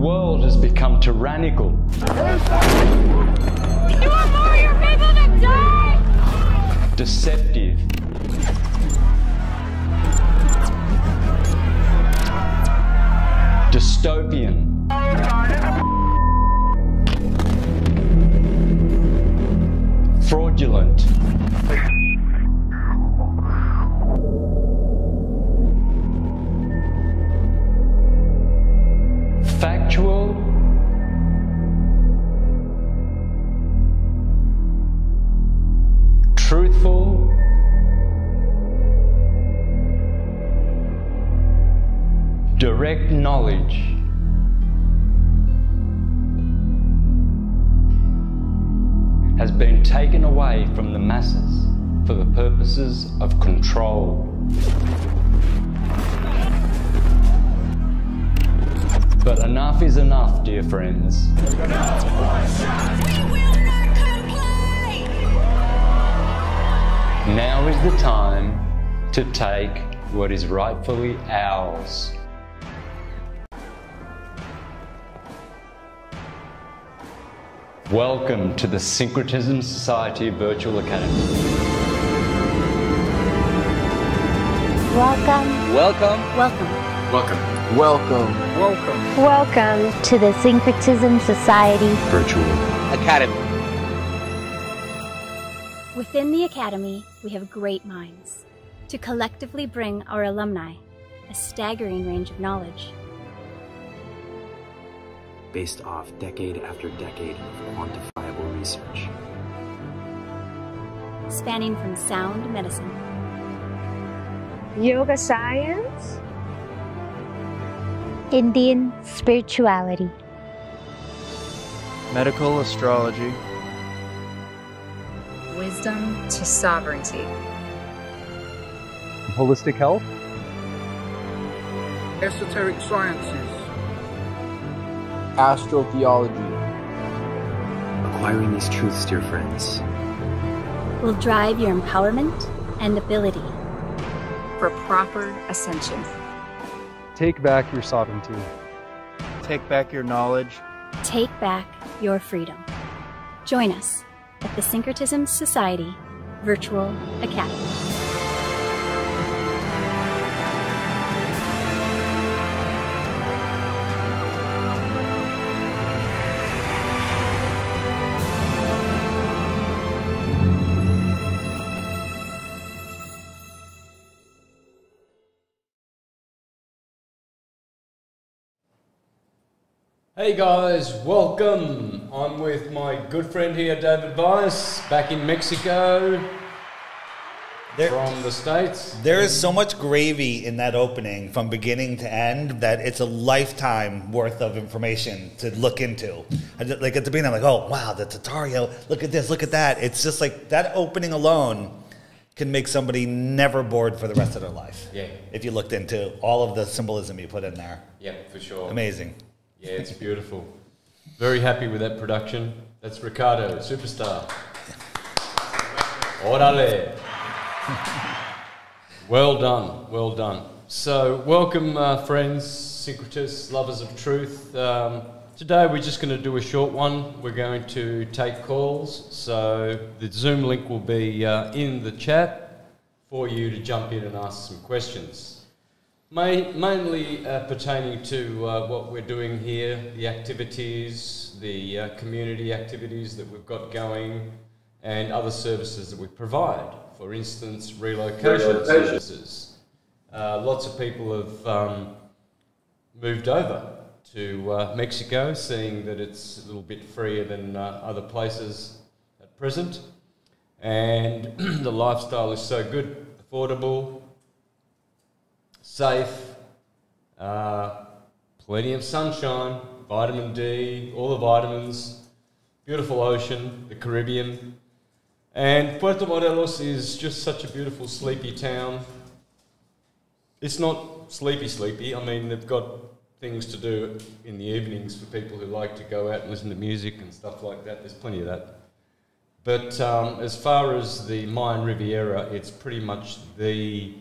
world has become tyrannical. You want more of your people to die? Deceptive. Dystopian. Fraudulent. Factual. Truthful. Direct knowledge. Has been taken away from the masses for the purposes of control. But enough is enough, dear friends. We will not comply! Now is the time to take what is rightfully ours. Welcome to the Syncretism Society Virtual Academy. Welcome. Welcome. Welcome. Welcome. Welcome. Welcome. Welcome to the Syncretism Society Virtual Academy. Within the Academy, we have great minds to collectively bring our alumni a staggering range of knowledge. Based off decade after decade of quantifiable research. Spanning from sound medicine, yoga science, Indian spirituality, medical astrology, wisdom to sovereignty, holistic health, Esoteric sciences, astrotheology. Acquiring these truths, dear friends, will drive your empowerment and ability for proper ascension. Take back your sovereignty. Take back your knowledge. take back your freedom. Join us at the Syncretism Society Virtual Academy. Hey guys, welcome. I'm with my good friend here, David Weiss, back in Mexico from the States. There is so much gravy in that opening from beginning to end that it's a lifetime worth of information to look into. Like at the beginning, I'm like, oh, wow, the Tatario, look at this, look at that. It's just like that opening alone can make somebody never bored for the rest of their life. Yeah. If you looked into all of the symbolism you put in there. Yeah, for sure. Amazing. Yeah, it's beautiful. Very happy with that production. That's Ricardo, superstar. Orale. Well done, well done. So, welcome friends, syncretists, lovers of truth. Today we're just going to do a short one. We're going to take calls. So, the Zoom link will be in the chat for you to jump in and ask some questions. Mainly pertaining to what we're doing here, the activities, the community activities that we've got going, and other services that we provide. For instance, relocation services. Lots of people have moved over to Mexico, seeing that it's a little bit freer than other places at present. And the lifestyle is so good, affordable, safe, plenty of sunshine, vitamin D, all the vitamins, beautiful ocean, the Caribbean. And Puerto Morelos is just such a beautiful, sleepy town. It's not sleepy, I mean, they've got things to do in the evenings for people who like to go out and listen to music and stuff like that. There's plenty of that. But as far as the Mayan Riviera, it's pretty much the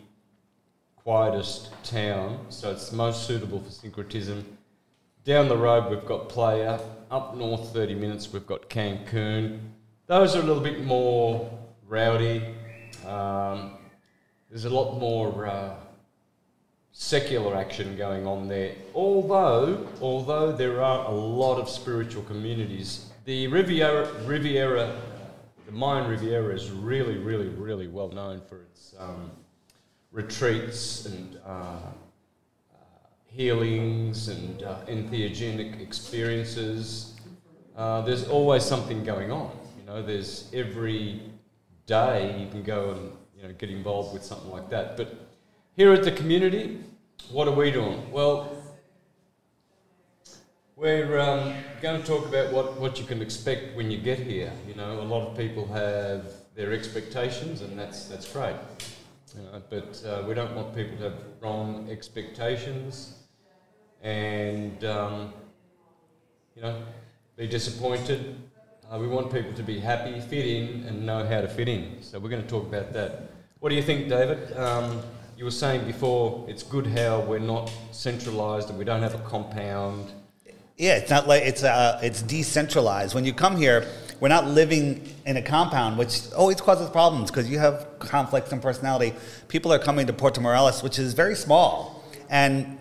quietest town, so it's most suitable for syncretism. Down the road, we've got Playa. Up north, 30 minutes, we've got Cancun. Those are a little bit more rowdy. There's a lot more secular action going on there. Although there are a lot of spiritual communities. The Riviera, the Mayan Riviera is really, really, really well known for its retreats and healings and entheogenic experiences. There's always something going on. You know, there's every day you can go and get involved with something like that. But here at the community, what are we doing? Well, we're going to talk about what you can expect when you get here. You know, a lot of people have their expectations, and that's great. But we don't want people to have wrong expectations and be disappointed. We want people to be happy, fit in, and know how to fit in. So we're going to talk about that. What do you think, David? You were saying before it's good how we're not centralised and we don't have a compound. Yeah, it's not like it's decentralized. When you come here, we're not living in a compound, which always causes problems because you have conflicts in personality. People are coming to Puerto Morelos, which is very small, and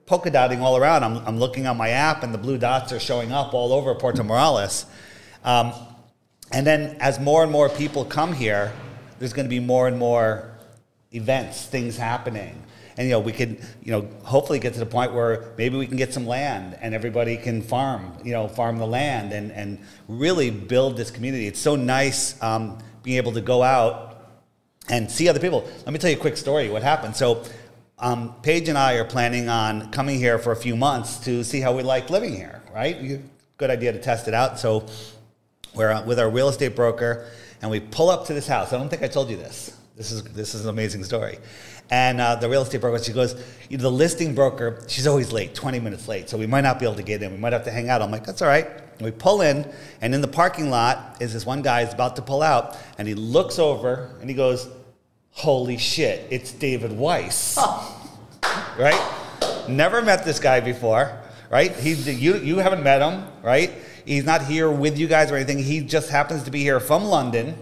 polka dotting all around. I'm looking on my app, and the blue dots are showing up all over Puerto Morelos. And then as more and more people come here, there's going to be more and more events, things happening. And, we could, hopefully get to the point where maybe we can get some land and everybody can farm the land and really build this community. It's so nice being able to go out and see other people. Let me tell you a quick story, what happened. So Paige and I are planning on coming here for a few months to see how we like living here, right? Good idea to test it out. So we're with our real estate broker, and we pull up to this house. I don't think I told you this. This is an amazing story. And the real estate broker, she goes, the listing broker, she's always late, 20 minutes late, so we might not be able to get in. We might have to hang out. I'm like, that's all right. And we pull in, and in the parking lot is this one guy who's about to pull out, and he looks over, and he goes, holy shit, it's David Weiss. Right? Never met this guy before, right? You haven't met him, right? He's not here with you guys or anything. He just happens to be here from London,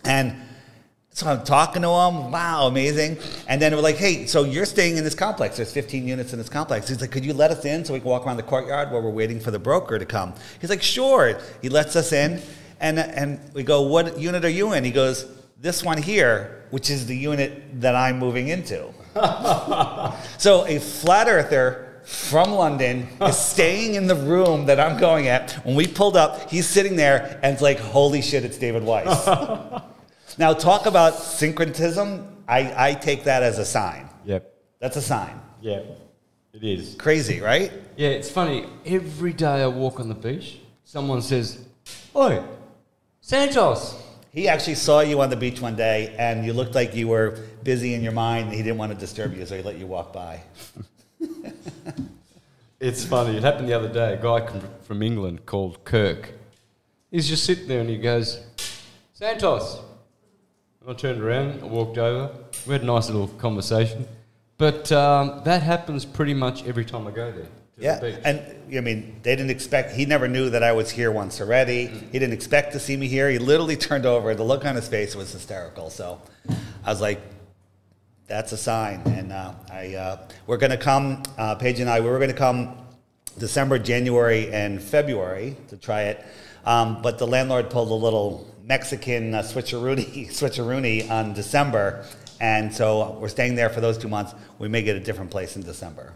and so I'm talking to him, wow, amazing. And then we're like, hey, so you're staying in this complex. There's 15 units in this complex. He's like, could you let us in so we can walk around the courtyard while we're waiting for the broker to come? He's like, sure. He lets us in, and we go, what unit are you in? He goes, this one here, which is the unit that I'm moving into. So a flat earther from London is staying in the room that I'm going at. When we pulled up, he's sitting there, and it's like, holy shit, it's David Weiss. Now, talk about syncretism. I take that as a sign. Yep. That's a sign. Yeah, it is. Crazy, right? Yeah, it's funny. Every day I walk on the beach, someone says, oi, Santos. He actually saw you on the beach one day, and you looked like you were busy in your mind, and he didn't want to disturb you, so he let you walk by. It's funny. It happened the other day. A guy from England called Kirk. He's just sitting there, and he goes, Santos. I turned around, I walked over, we had a nice little conversation. But that happens pretty much every time I go there. Yeah, the beach. And I mean, they didn't expect, he never knew that I was here once already. He didn't expect to see me here. He literally turned over, the look on his face was hysterical. So I was like, that's a sign. And we're going to come, Paige and I, we were going to come December, January, and February to try it. But the landlord pulled a little Mexican switcheroony on December, and so we're staying there for those 2 months. We may get a different place in December.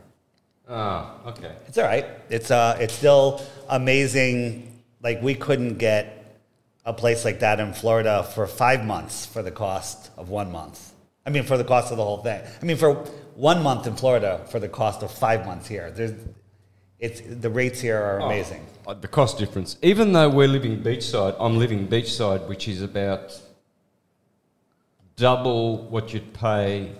Oh, okay. It's all right. It's still amazing. Like, we couldn't get a place like that in Florida for 5 months for the cost of 1 month. I mean, for the cost of the whole thing. I mean, for 1 month in Florida for the cost of 5 months here. The rates here are amazing. The cost difference. Even though we're living beachside, I'm living beachside, which is about double what you'd pay,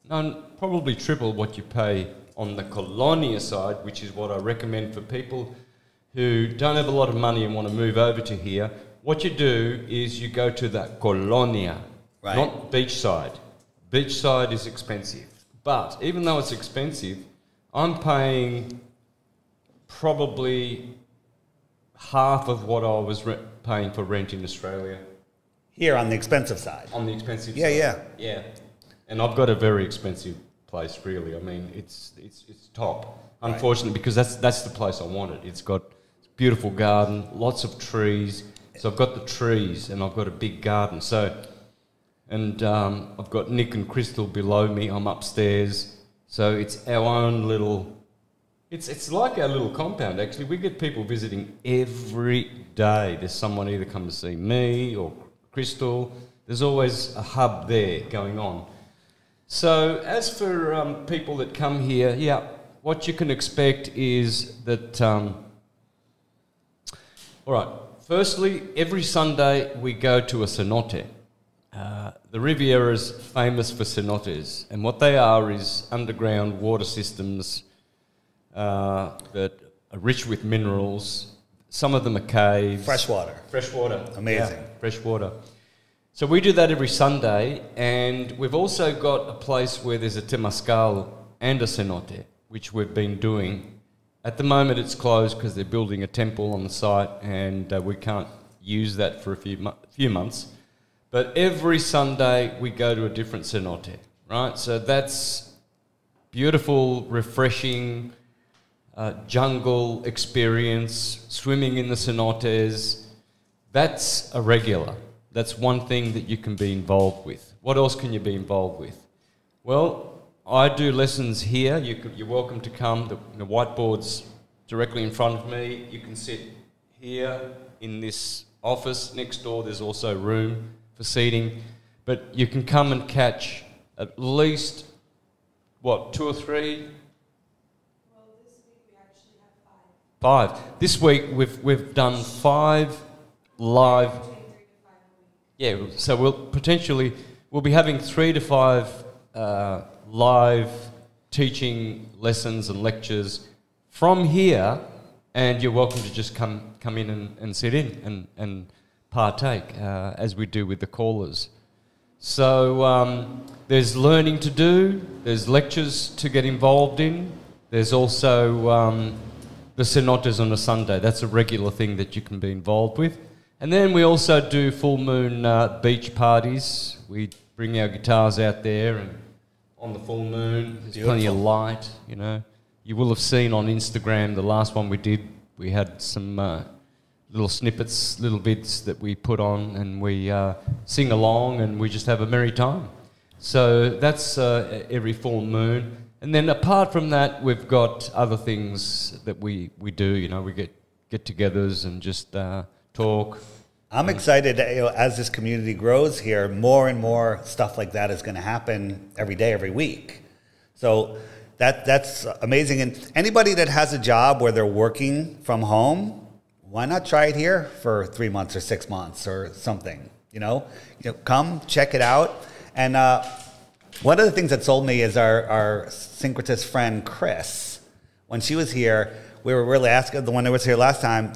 no, probably triple what you pay on the Colonia side, which is what I recommend for people who don't have a lot of money and want to move over to here. What you do is you go to the Colonia, right, not beachside. Beachside is expensive. But even though it's expensive, I'm paying probably half of what I was paying for rent in Australia. Here on the expensive side. On the expensive side. Yeah. And I've got a very expensive place, really. I mean, it's top. Unfortunately, because that's the place I wanted. It's got a beautiful garden, lots of trees. So I've got the trees and I've got a big garden. So, and I've got Nick and Crystal below me. I'm upstairs. So it's our own little. It's like our little compound. Actually, we get people visiting every day. There's someone either come to see me or Crystal. There's always a hub there going on. So as for people that come here, what you can expect is that, all right, firstly, every Sunday we go to a cenote. The Riviera is famous for cenotes, and what they are is underground water systems that are rich with minerals. Some of them are caves. Fresh water. Amazing. Yeah, fresh water. So we do that every Sunday, and we've also got a place where there's a temazcal and a cenote, which we've been doing. At the moment it's closed because they're building a temple on the site, and we can't use that for a few months. But every Sunday we go to a different cenote, right? So that's beautiful, refreshing, jungle experience, swimming in the cenotes. That's a regular. That's one thing that you can be involved with. What else can you be involved with? Well, I do lessons here. You're welcome to come. The whiteboard's directly in front of me. You can sit here in this office. Next door there's also room for seating. But you can come and catch at least, 2 or 3? Well, this week we actually have 5. 5. This week we've done 5 live. Yeah, so we'll be having 3 to 5 live teaching lessons and lectures from here, and you're welcome to just come in and sit in and partake as we do with the callers. So there's learning to do, there's lectures to get involved in, there's also the cenotes on a Sunday. That's a regular thing that you can be involved with. And then we also do full moon beach parties. We bring our guitars out there, and on the full moon, there's plenty of light, you know. You will have seen on Instagram, the last one we did, we had some little snippets, little bits that we put on, and we sing along and we just have a merry time. So that's every full moon. And then apart from that, we've got other things that we do, you know. We get togethers and just talk. I'm excited that, as this community grows here, more and more stuff like that is going to happen every day, every week. So that's amazing. And anybody that has a job where they're working from home, why not try it here for 3 months or 6 months or something? You know, come check it out. And one of the things that sold me is our syncretist friend Chris. When she was here, we were really asking, the one that was here last time.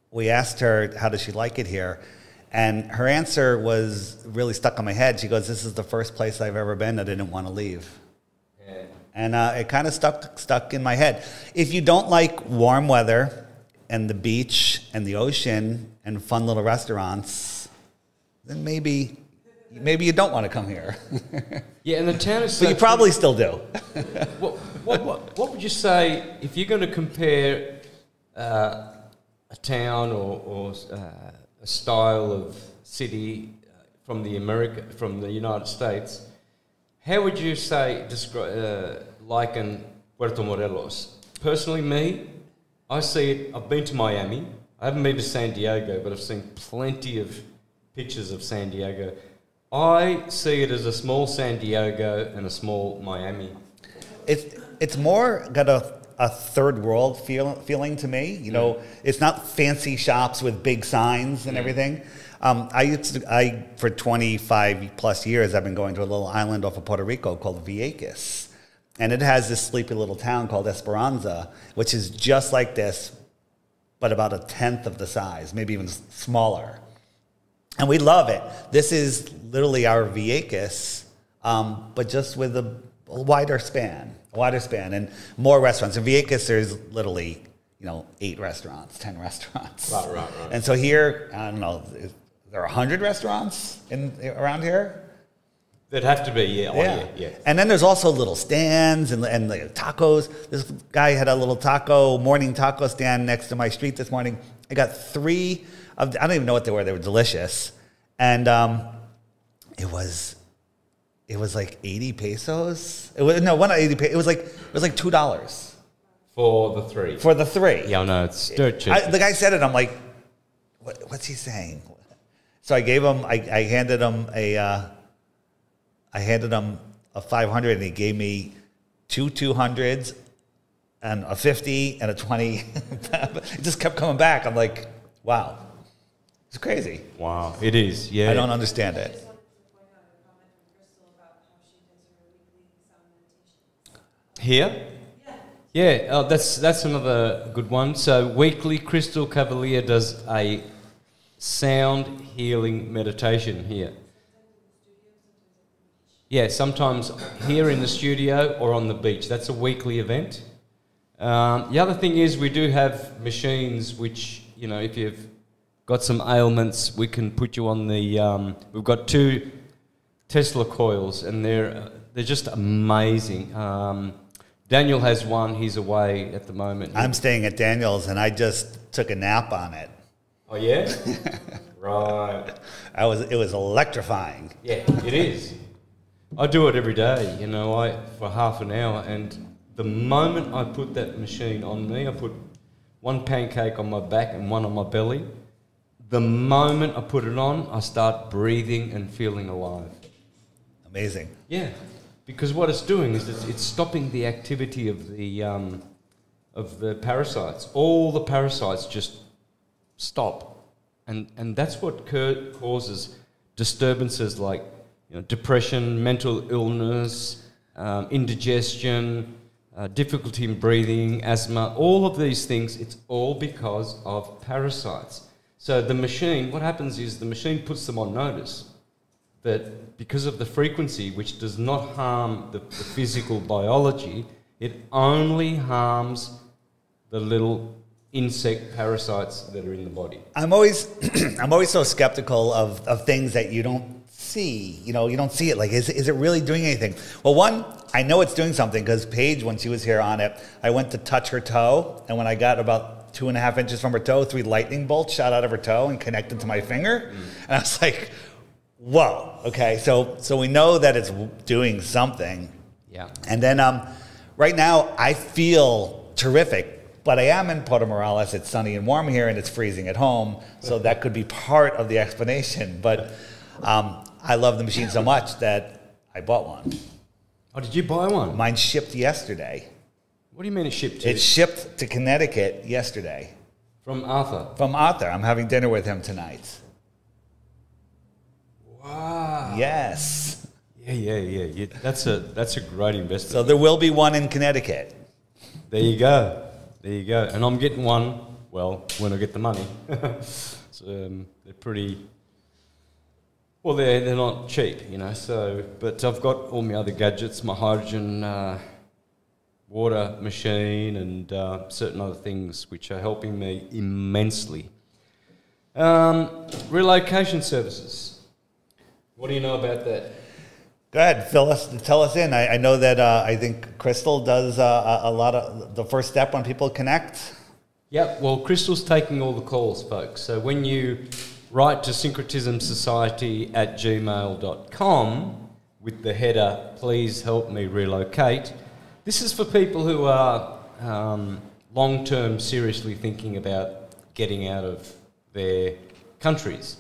We asked her, how does she like it here? And her answer was really stuck on my head. She goes, this is the first place I've ever been that I didn't want to leave. Yeah. And it kind of stuck in my head. If you don't like warm weather and the beach and the ocean and fun little restaurants, then maybe you don't want to come here. Yeah, and the town is so... But you probably still do. What would you say, if you're going to compare... a town or a style of city from the United States, how would you say liken Puerto Morelos? Personally, I see it. I've been to Miami. I haven't been to San Diego, but I've seen plenty of pictures of San Diego. I see it as a small San Diego and a small Miami. It's more got a third world feeling to me. You know, it's not fancy shops with big signs and everything. For 25 plus years, I've been going to a little island off of Puerto Rico called Vieques. And it has this sleepy little town called Esperanza, which is just like this, but about 1/10 of the size, maybe even smaller. And we love it. This is literally our Vieques, but just with a wider span, and more restaurants. In Vieques, there's literally 8 restaurants, 10 restaurants. Right. And so here, I don't know, there are 100 restaurants around here. There'd have to be, yeah. And then there's also little stands and like tacos. This guy had a little morning taco stand next to my street this morning. I got 3 of, I don't even know what they were. They were delicious. And it was like 80 pesos. It was not 80 pesos. It was like $2 for the 3. For the 3. Yeah, no, it's dirt cheap. The guy said it. I'm like, what's he saying? So I gave him. I handed him a 500, and he gave me 2 200s and a 50 and a 20. It just kept coming back. I'm like, wow, it's crazy. Wow, it is. Yeah, I don't understand it. Here? Yeah, that's another good one. So weekly, Crystal Cavalier does a sound healing meditation here. Yeah, sometimes here in the studio or on the beach. That's a weekly event. The other thing is we do have machines which, if you've got some ailments, we can put you on the... we've got 2 Tesla coils, and they're just amazing. Daniel has one. He's away at the moment. I'm staying at Daniel's, and I just took a nap on it. Oh, yeah? Right. It was electrifying. Yeah, it is. I do it every day, for half an hour, and the moment I put that machine on me, I put 1 pancake on my back and 1 on my belly. The moment I put it on, I start breathing and feeling alive. Amazing. Yeah, because what it's doing is it's stopping the activity of the parasites. All the parasites just stop, and that's what causes disturbances like depression, mental illness, indigestion, difficulty in breathing, asthma, all of these things. It's all because of parasites. So the machine, what happens is the machine puts them on notice that because of the frequency, which does not harm the physical biology, it only harms the little insect parasites that are in the body. I'm always so skeptical of things that you don't see. You don't see it. Like, is it really doing anything? Well, one, I know it's doing something because Paige, when she was here on it, I went to touch her toe, and when I got about 2.5 inches from her toe, 3 lightning bolts shot out of her toe and connected to my finger. And I was like, whoa, okay, so we know that it's doing something. Yeah. And then right now I feel terrific, but I am in Puerto Morales. It's sunny and warm here, and it's freezing at home, so that could be part of the explanation. But I love the machine so much that I bought one. Oh, did you buy one? Mine shipped yesterday. What do you mean it shipped to? It shipped to Connecticut yesterday. From Arthur? From Arthur. I'm having dinner with him tonight. Wow. Yes. Yeah. That's a great investment. So there will be one in Connecticut. There you go. And I'm getting one, well, when I get the money. So, they're pretty... Well, they're not cheap, so... But I've got all my other gadgets, my hydrogen water machine and certain other things which are helping me immensely. Relocation services. What do you know about that? Go ahead, tell us in. I know that I think Crystal does a lot of the first step when people connect. Yep, well, Crystal's taking all the calls, folks. So when you write to syncretismsociety@gmail.com with the header, please help me relocate. This is for people who are long-term seriously thinking about getting out of their countries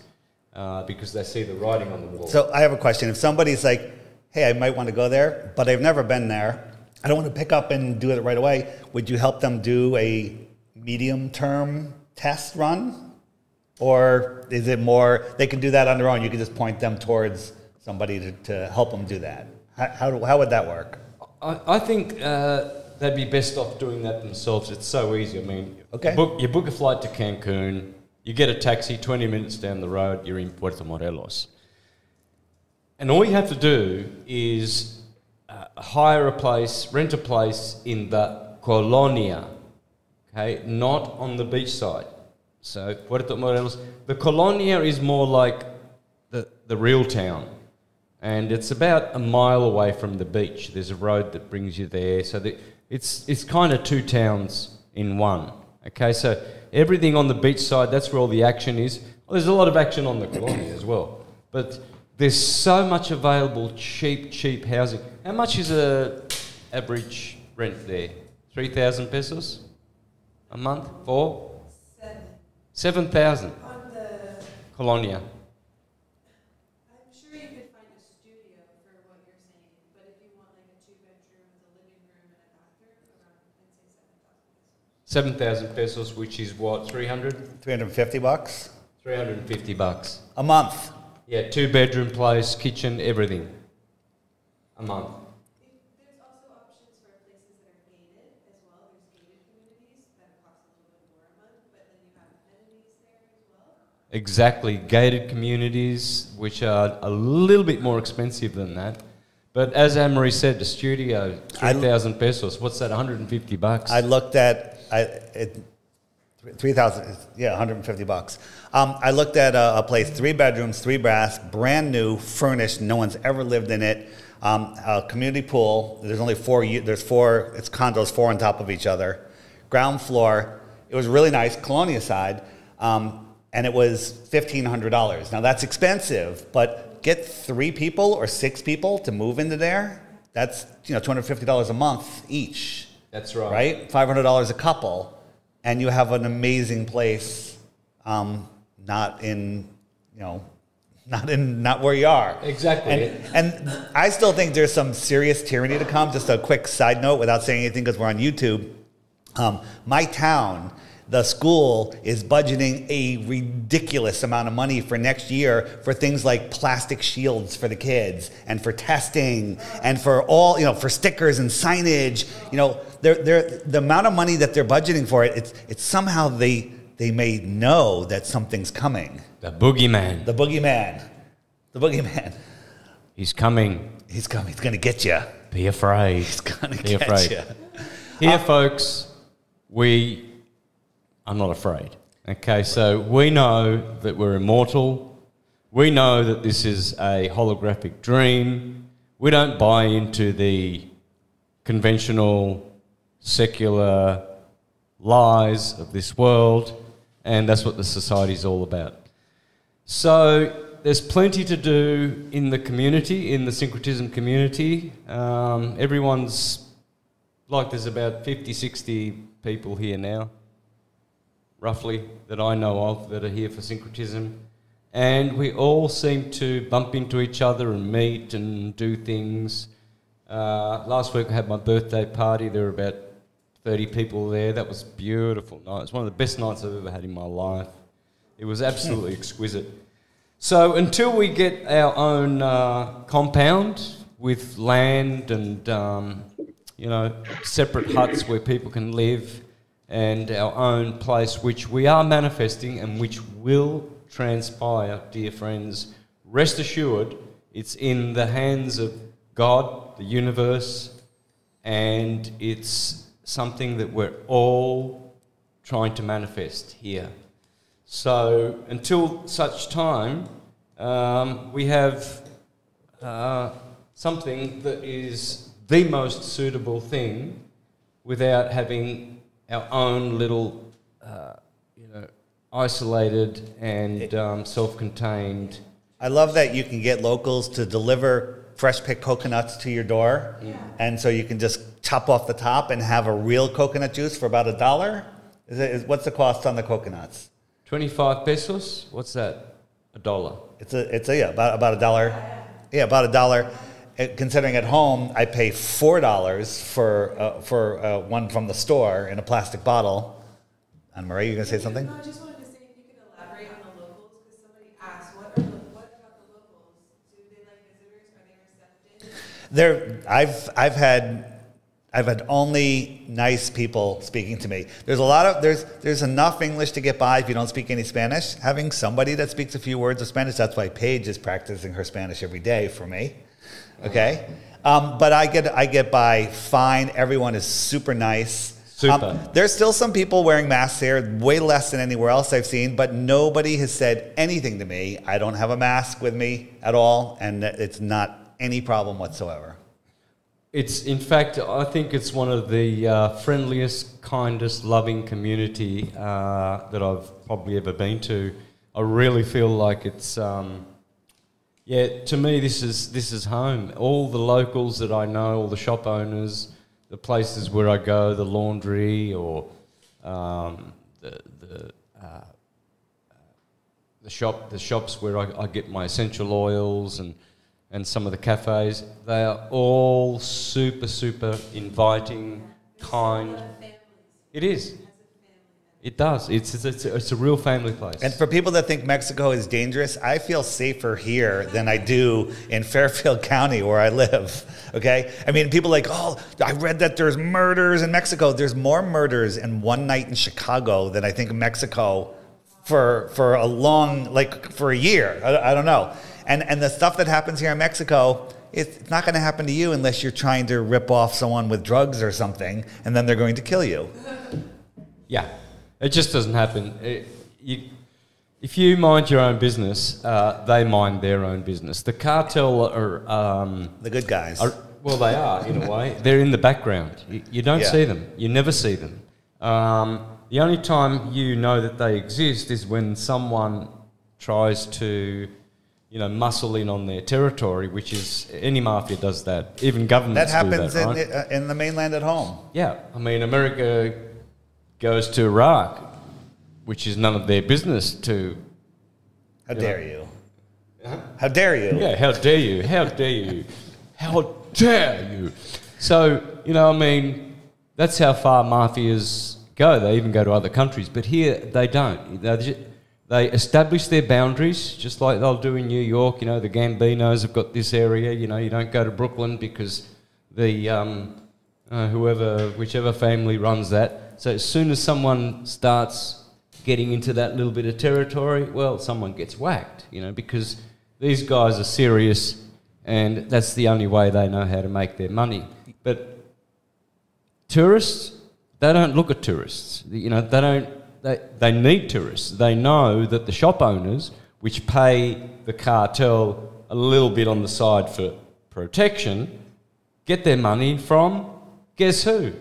because they see the writing on the wall. So I have a question. If somebody's like, hey, I might want to go there, but I've never been there, I don't want to pick up and do it right away, would you help them do a medium-term test run? Or is it more, they can do that on their own, you can just point them towards somebody to help them do that? How would that work? I think they'd be best off doing that themselves. It's so easy. I mean, okay. You book a flight to Cancun, you get a taxi, 20 minutes down the road, you're in Puerto Morelos. And all you have to do is hire a place, rent a place in the colonia, okay, not on the beachside. So, Puerto Morelos, the colonia is more like the real town, and it's about a mile away from the beach. There's a road that brings you there, so it's kind of two towns in one. Okay, so everything on the beachside, that's where all the action is. Well, there's a lot of action on the colonia as well, but there's so much available cheap housing. How much is a average rent there? 3,000 pesos a month for? 7,000. On the Colonia. I'm sure you could find a studio for what you're saying, but if you want like a 2-bedroom with a living room and a bathroom, around I'd say 7,000 pesos, which is what, 300? 350 bucks? 350 bucks. A month. Yeah, 2-bedroom place, kitchen, everything. A month. There's also options for places that are gated as well. There's gated communities that cost a little bit more a month, but then you have amenities there as well. Exactly, gated communities, which are a little bit more expensive than that. But as Anne-Marie said, the studio, 3,000 pesos. What's that, 150 bucks? I looked at 3,000, yeah, 150 bucks. I looked at a place, 3 bedrooms, 3 baths, brand new, furnished. No one's ever lived in it. A community pool. There's only 4. There's 4. It's condos, 4 on top of each other. Ground floor. It was really nice, Colonia side, and it was $1,500. Now that's expensive, but get 3 people or 6 people to move into there. That's $250 a month each. That's right. Right, $500 a couple. And you have an amazing place, not where you are. Exactly. And I still think there's some serious tyranny to come. Just a quick side note without saying anything because we're on YouTube. My town, the school is budgeting a ridiculous amount of money for next year for things like plastic shields for the kids and for testing and for all, for stickers and signage. The amount of money that they're budgeting for it's somehow they may know that something's coming. The boogeyman. The boogeyman. The boogeyman. He's coming. He's coming. He's going to get you. Be afraid. He's going to get you. Here, folks, I'm not afraid. Okay, so we know that we're immortal. We know that this is a holographic dream. We don't buy into the conventional, secular lies of this world, and that's what the society's all about. So there's plenty to do in the community, in the syncretism community. Everyone's, like there's about 50, 60 people here now, roughly, that I know of that are here for syncretism. And we all seem to bump into each other and meet and do things. Last week I had my birthday party. There were about 30 people there. That was a beautiful night. It's one of the best nights I've ever had in my life. It was absolutely exquisite. So until we get our own compound with land and, separate huts where people can live and our own place, which we are manifesting and which will transpire, dear friends, rest assured, it's in the hands of God, the universe, and it's something that we're all trying to manifest here. So until such time, we have something that is the most suitable thing without having our own little, isolated and self-contained. I love that you can get locals to deliver fresh picked coconuts to your door. Yeah. And so you can just chop off the top and have a real coconut juice for about $1. What's the cost on the coconuts? 25 pesos? What's that? $1. It's about $1. Yeah, about $1. Considering at home, I pay $4 for one from the store in a plastic bottle. Anne-Marie, you going to say something? No, I just wanted to say if you could elaborate on the locals, because somebody asked, what about the locals? Do they like visitors? Are they receptive? I've I've had only nice people speaking to me. There's enough English to get by if you don't speak any Spanish. Having somebody that speaks a few words of Spanish, that's why Paige is practicing her Spanish every day for me. Okay? But I get by fine. Everyone is super nice. Super. There's still some people wearing masks here, way less than anywhere else I've seen, but nobody has said anything to me. I don't have a mask with me at all, and it's not any problem whatsoever. It's, in fact, I think it's one of the friendliest, kindest, loving community that I've probably ever been to. I really feel like it's, yeah, to me this is home. All the locals that I know, all the shop owners, the places where I go, the laundry or the shops where I get my essential oils and some of the cafes, they are all super, super inviting, kind. It is. It does. It's a real family place. And for people that think Mexico is dangerous, I feel safer here than I do in Fairfield County where I live, okay? I mean, people are like, oh, I read that there's murders in Mexico. There's more murders in one night in Chicago than I think in Mexico for a long, like for a year. I don't know. And the stuff that happens here in Mexico, it's not going to happen to you unless you're trying to rip off someone with drugs or something, and then they're going to kill you. Yeah. It just doesn't happen. If you mind your own business, they mind their own business. The cartel are... the good guys. Well, they are, in a way. They're in the background. You don't see them. You never see them. The only time you know that they exist is when someone tries to, muscle in on their territory, which is... Any mafia does that. Even governments do that, right? That happens in the mainland at home. Yeah. I mean, America goes to Iraq, which is none of their business to... How dare you? How dare you? Yeah, how dare you? How dare you? How dare you? So, I mean, that's how far mafias go. They even go to other countries. But here, they don't. They establish their boundaries, just like they'll do in New York. The Gambinos have got this area. You don't go to Brooklyn because the whichever family runs that. So as soon as someone starts getting into that little bit of territory, well, someone gets whacked, because these guys are serious and that's the only way they know how to make their money. But tourists, they don't look at tourists. They need tourists. They know that the shop owners, which pay the cartel a little bit on the side for protection, get their money from, guess who?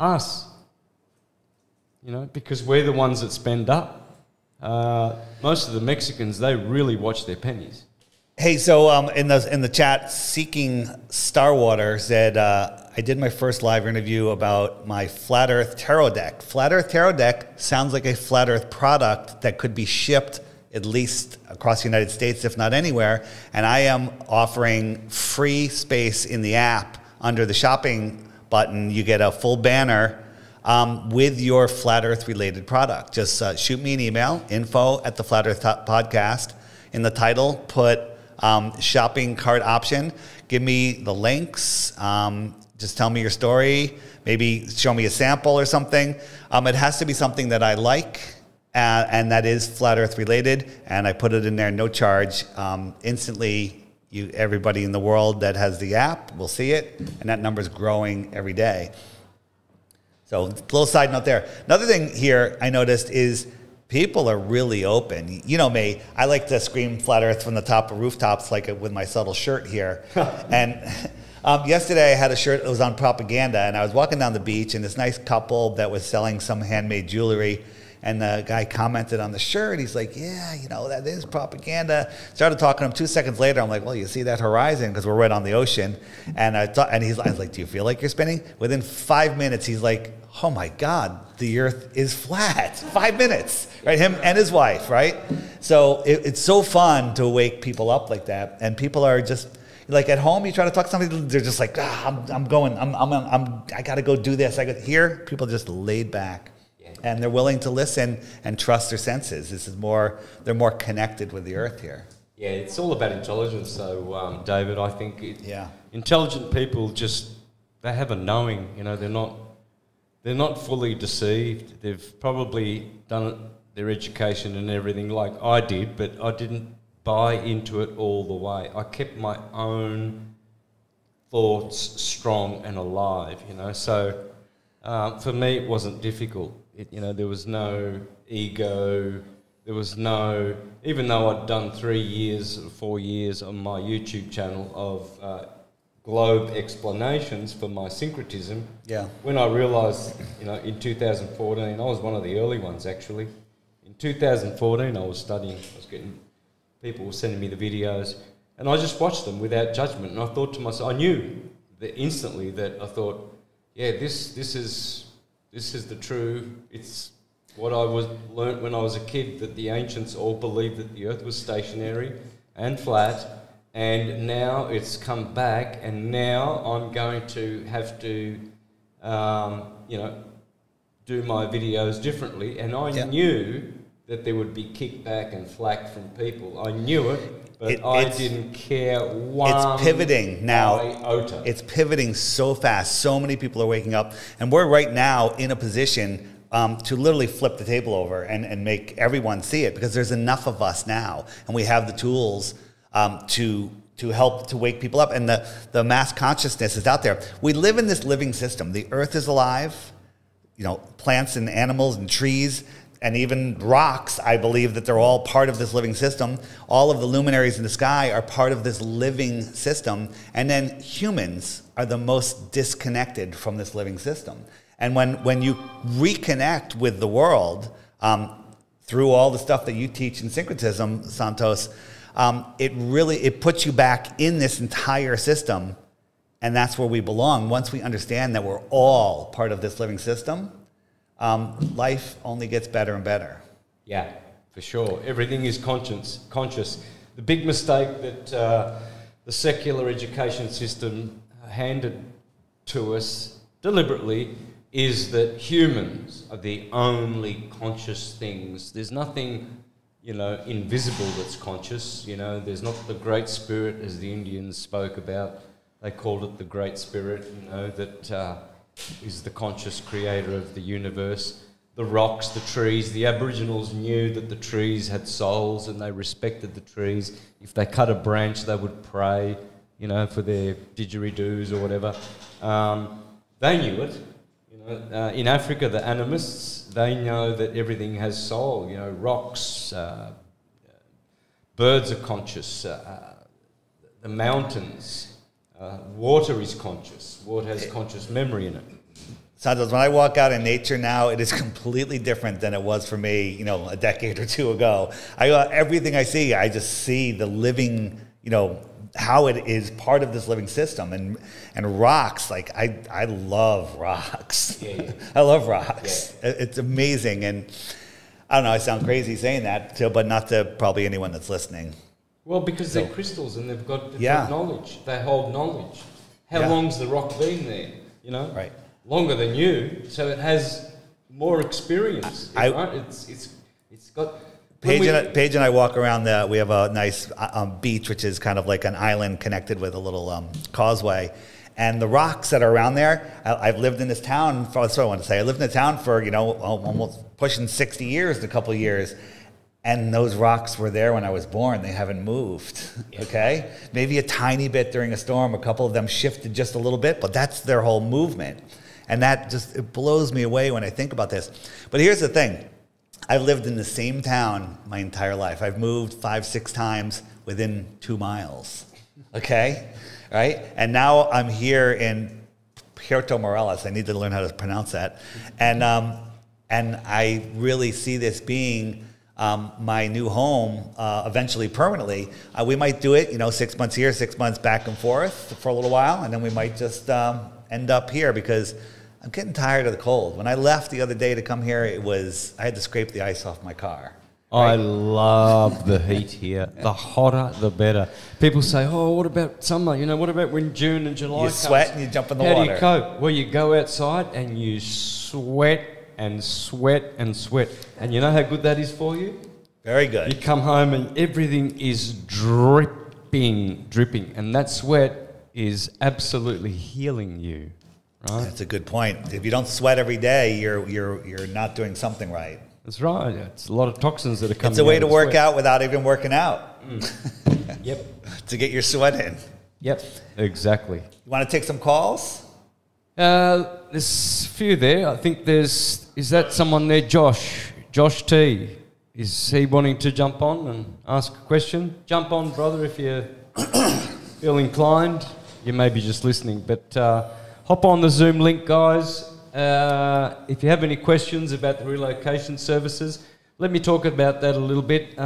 Us, because we're the ones that spend up. Most of the Mexicans, they really watch their pennies. Hey, so in the chat, Seeking Starwater said, I did my first live interview about my Flat Earth Tarot deck. Flat Earth Tarot deck sounds like a Flat Earth product that could be shipped at least across the United States, if not anywhere. And I am offering free space in the app under the shopping button. You get a full banner with your Flat Earth related product. Just shoot me an email, info@the Flat Earth Podcast. In the title, put shopping cart option. Give me the links. Just tell me your story. Maybe show me a sample or something. It has to be something that I like and that is Flat Earth related. And I put it in there, no charge. Instantly, everybody in the world that has the app will see it, and that number is growing every day. So, a little side note there. Another thing here I noticed is people are really open. You know me, I like to scream Flat Earth from the top of rooftops, like with my subtle shirt here. And yesterday I had a shirt that was on propaganda, and I was walking down the beach, and this nice couple that was selling some handmade jewelry. And the guy commented on the shirt. He's like, yeah, that is propaganda. Started talking to him 2 seconds later. I'm like, well, you see that horizon? Because we're right on the ocean. And I was like, do you feel like you're spinning? Within 5 minutes, he's like, oh my God, the earth is flat. 5 minutes, right? Him and his wife, right? So it's so fun to wake people up like that. And people are just, like at home, you try to talk to somebody, they're just like, I'm going, I got to go do this. Here, people are just laid back. And they're willing to listen and trust their senses. They're more connected with the earth here. Yeah, it's all about intelligence. So, David, I think intelligent people just they have a knowing. You know, they're not fully deceived. They've probably done their education and everything like I did, but I didn't buy into it all the way. I kept my own thoughts strong and alive, you know. So for me, it wasn't difficult. You know, there was no ego. There was no, even though I'd done 3 years or 4 years on my YouTube channel of globe explanations for my syncretism. Yeah. When I realised, you know, in 2014, I was one of the early ones actually. In 2014, I was studying. I was getting, people were sending me the videos, and I just watched them without judgment. And I thought to myself, I knew that instantly that I thought, yeah, this is the true. It's what I learnt when I was a kid, that the ancients all believed that the Earth was stationary and flat, and now it's come back, and now I'm going to have to, you know, do my videos differently. And I knew that there would be kickback and flack from people. I knew it, but I didn't care one It's pivoting now. iota. It's pivoting so fast. So many people are waking up, and we're right now in a position to literally flip the table over and make everyone see it, because there's enough of us now, and we have the tools to help to wake people up, and the mass consciousness is out there. We live in this living system. The earth is alive, you know, plants and animals and trees and even rocks. I believe that they're all part of this living system. All of the luminaries in the sky are part of this living system, and then humans are the most disconnected from this living system. And when you reconnect with the world through all the stuff that you teach in syncretism, Santos, it puts you back in this entire system, and that's where we belong. Once we understand that we're all part of this living system, life only gets better and better. Yeah, for sure. Everything is conscious. The big mistake that the secular education system handed to us deliberately is that humans are the only conscious things. There's nothing, you know, invisible that's conscious. You know, there's not the Great Spirit, as the Indians spoke about. They called it the Great Spirit, you know, that is the conscious creator of the universe. The rocks, the trees, the Aboriginals knew that the trees had souls, and they respected the trees. If they cut a branch, they would pray, you know, for their didgeridoos or whatever. They knew it. In Africa, the animists, they know that everything has soul. You know, rocks, birds are conscious, the mountains, water is conscious. Water has conscious memory in it. Santos, when I walk out in nature now, it is completely different than it was for me, you know, a decade or two ago. Everything I see, I just see the living, you know, how it is part of this living system, and rocks. Like I love rocks. Yeah. I love rocks. Yeah. It's amazing, and I don't know. I sound crazy saying that, but not to probably anyone that's listening. Well, because they're crystals and they've got knowledge. They hold knowledge. How long's the rock been there? You know, right? Longer than you, so it has more experience. Right? It's got. Paige and I walk around we have a nice beach, which is kind of like an island connected with a little causeway. And the rocks that are around there, I've lived in this town, that's what I want to say. I lived in the town for, you know, almost pushing 60 years in a couple of years. And those rocks were there when I was born. They haven't moved, okay? Maybe a tiny bit during a storm. A couple of them shifted just a little bit, but that's their whole movement. And that just, it blows me away when I think about this. But here's the thing. I've lived in the same town my entire life. I've moved 5-6 times within 2 miles, okay? Right? And now I'm here in Puerto Morelos. I need to learn how to pronounce that. And I really see this being my new home eventually permanently. We might do it, you know, 6 months here, 6 months back and forth for a little while, and then we might just end up here, because I'm getting tired of the cold. When I left the other day to come here, I had to scrape the ice off my car. Right? I love the heat here. The hotter, the better. People say, oh, what about summer? You know, what about when June and July You sweat and you jump in the water. water. How do you cope? Well, you go outside and you sweat and sweat and sweat. And you know how good that is for you? Very good. You come home and everything is dripping. And that sweat is absolutely healing you. right? That's a good point. If you don't sweat every day, you're not doing something right. That's right. It's a lot of toxins that are coming. It's a way out to of work sweat. out without even working out. Yep. To get your sweat in. Yep. Exactly. You want to take some calls? There's a few there. I think is that someone there, Josh T. Is he wanting to jump on and ask a question? Jump on, brother, if you feel inclined. You may be just listening, but hop on the Zoom link, guys. If you have any questions about the relocation services, let me talk about that a little bit.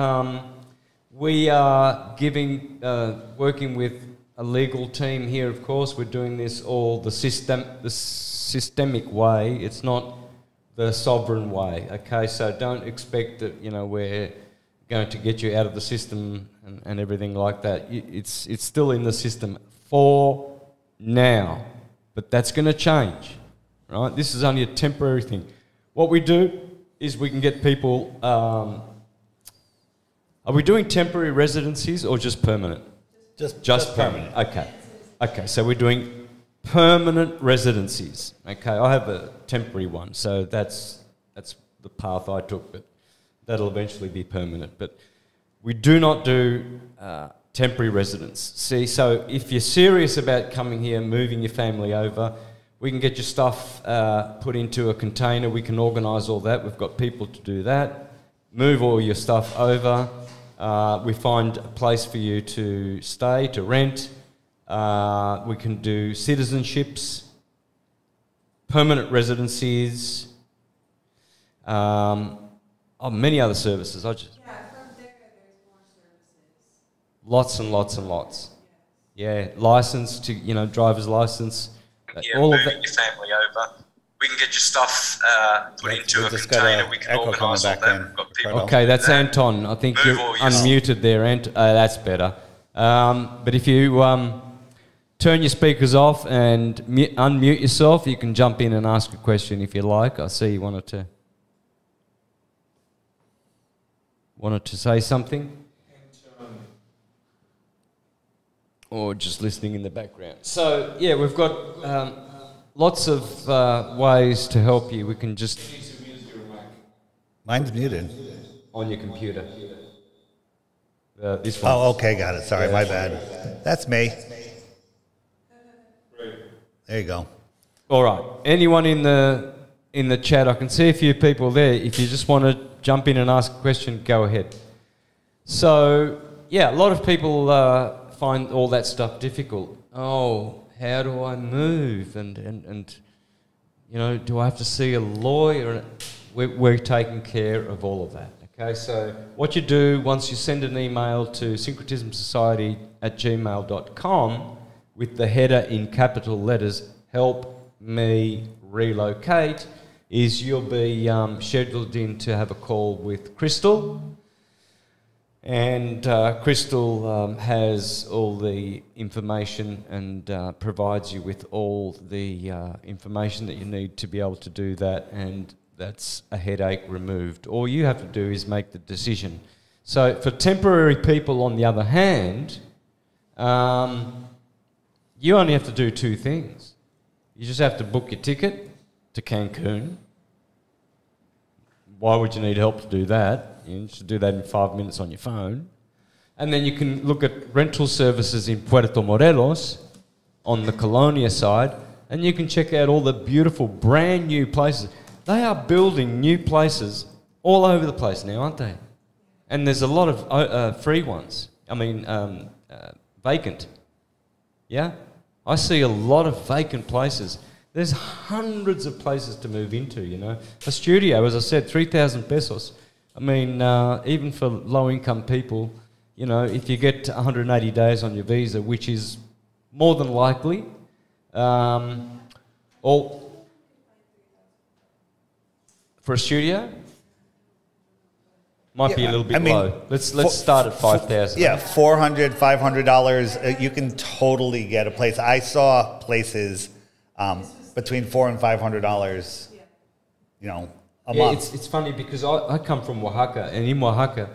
We are working with a legal team here, of course. We're doing this all the systemic way. It's not the sovereign way, okay? So don't expect that, we're going to get you out of the system and everything like that. It's still in the system for now, but that's going to change, right? This is only a temporary thing. What we do is we can get people... are we doing temporary residencies or just permanent? Just permanent. Okay, so we're doing permanent residencies. Okay, I have a temporary one, so that's the path I took, but that'll eventually be permanent. But we do not do temporary residence. See, so if you're serious about coming here, moving your family over, we can get your stuff put into a container. We can organise all that. We've got people to do that. Move all your stuff over. We find a place for you to stay, to rent. We can do citizenships, permanent residencies, many other services. From there, there's more services. Lots and lots and lots. Yeah, license to, driver's license. All of that. Your family over. We can get your stuff put into a container. We can organise all that. We've got people. Okay, that's Anton. I think you're unmuted there, Ant. That's better. But if you turn your speakers off and unmute yourself, you can jump in and ask a question if you like. I see you wanted to say something. Or just listening in the background. So, yeah, we've got lots of ways to help you. We can just... Mine's muted. On your computer. This one. Oh, okay, got it. Sorry, my bad. That's me. There you go. All right. Anyone in the chat? I can see a few people there. If you just want to jump in and ask a question, go ahead. So, yeah, a lot of people find all that stuff difficult. Oh, how do I move? And do I have to see a lawyer? We're taking care of all of that. Okay, so what you do once you send an email to syncretismsociety@gmail.com with the header in capital letters, help me relocate, is you'll be scheduled in to have a call with Crystal. And Crystal has all the information and provides you with all the information that you need to be able to do that, and that's a headache removed. All you have to do is make the decision. So for temporary people, on the other hand, you only have to do two things. You just have to book your ticket to Cancun. Why would you need help to do that? You should do that in 5 minutes on your phone. And then you can look at rental services in Puerto Morelos on the Colonia side, and you can check out all the beautiful brand new places. They are building new places all over the place now, aren't they? And there's a lot of free ones. Vacant. Yeah? I see a lot of vacant places. There's hundreds of places to move into, A studio, as I said, 3,000 pesos. Even for low-income people, if you get 180 days on your visa, which is more than likely, for a studio, might be a little bit low. Let's start at 5,000. Yeah, $400, $500. You can totally get a place. I saw places between $400 and $500. A month. It's funny because I come from Oaxaca, and in Oaxaca,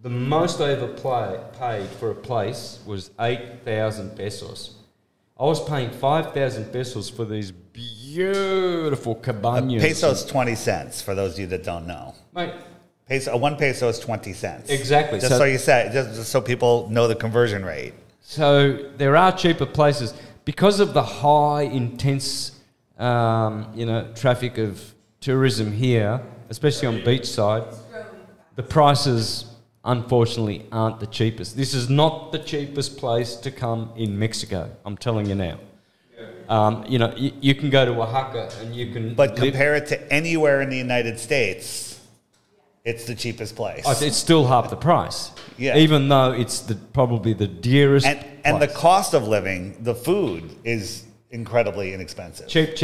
the most I ever paid for a place was 8,000 pesos. I was paying 5,000 pesos for these beautiful cabañas. A peso is 20 cents, for those of you that don't know. Mate. One peso is 20 cents. Exactly. Just so you said, just so people know the conversion rate. So there are cheaper places. Because of the high, intense, traffic of tourism here, especially on beachside, the prices, unfortunately, aren't the cheapest. This is not the cheapest place to come in Mexico, I'm telling you now. You can go to Oaxaca and you can... But compare it to anywhere in the United States, it's the cheapest place. Oh, it's still half the price. Yeah. Even though it's probably the dearest and the cost of living, the food is incredibly inexpensive. Cheap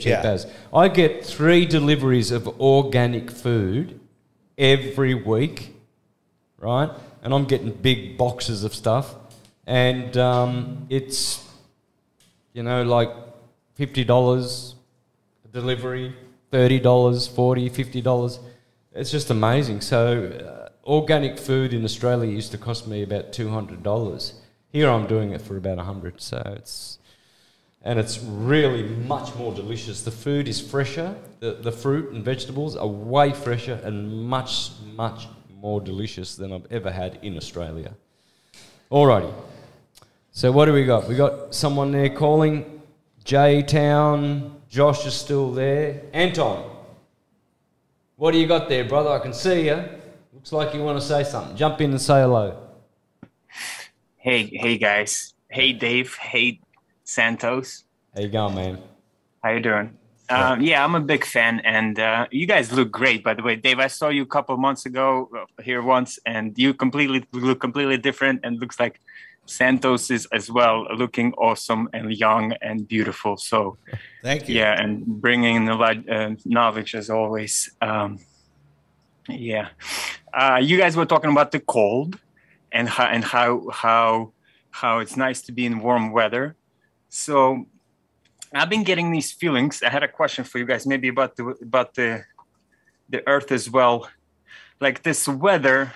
Yeah. as. I get 3 deliveries of organic food every week, right? And I'm getting big boxes of stuff. And it's, like $50 a delivery, $30, $40, $50. It's just amazing. So organic food in Australia used to cost me about $200. Here I'm doing it for about $100. So it's really much more delicious. The food is fresher. The fruit and vegetables are way fresher and much, much more delicious than I've ever had in Australia. Alrighty. So what do we got? We got someone there calling. J-Town. Josh is still there. Anton. What do you got there, brother? I can see you. Looks like you want to say something. Jump in and say hello. Hey guys. Hey Dave. Hey Santos. How you going, man? How you doing? Yeah, I'm a big fan, and you guys look great. By the way, Dave, I saw you a couple of months ago here once, and you look completely different, and looks like Santos is as well, looking awesome and young and beautiful. So, thank you. Yeah, and bringing the knowledge as always. You guys were talking about the cold and how it's nice to be in warm weather. So I've been getting these feelings. I had a question for you guys, maybe about the Earth as well, like this weather.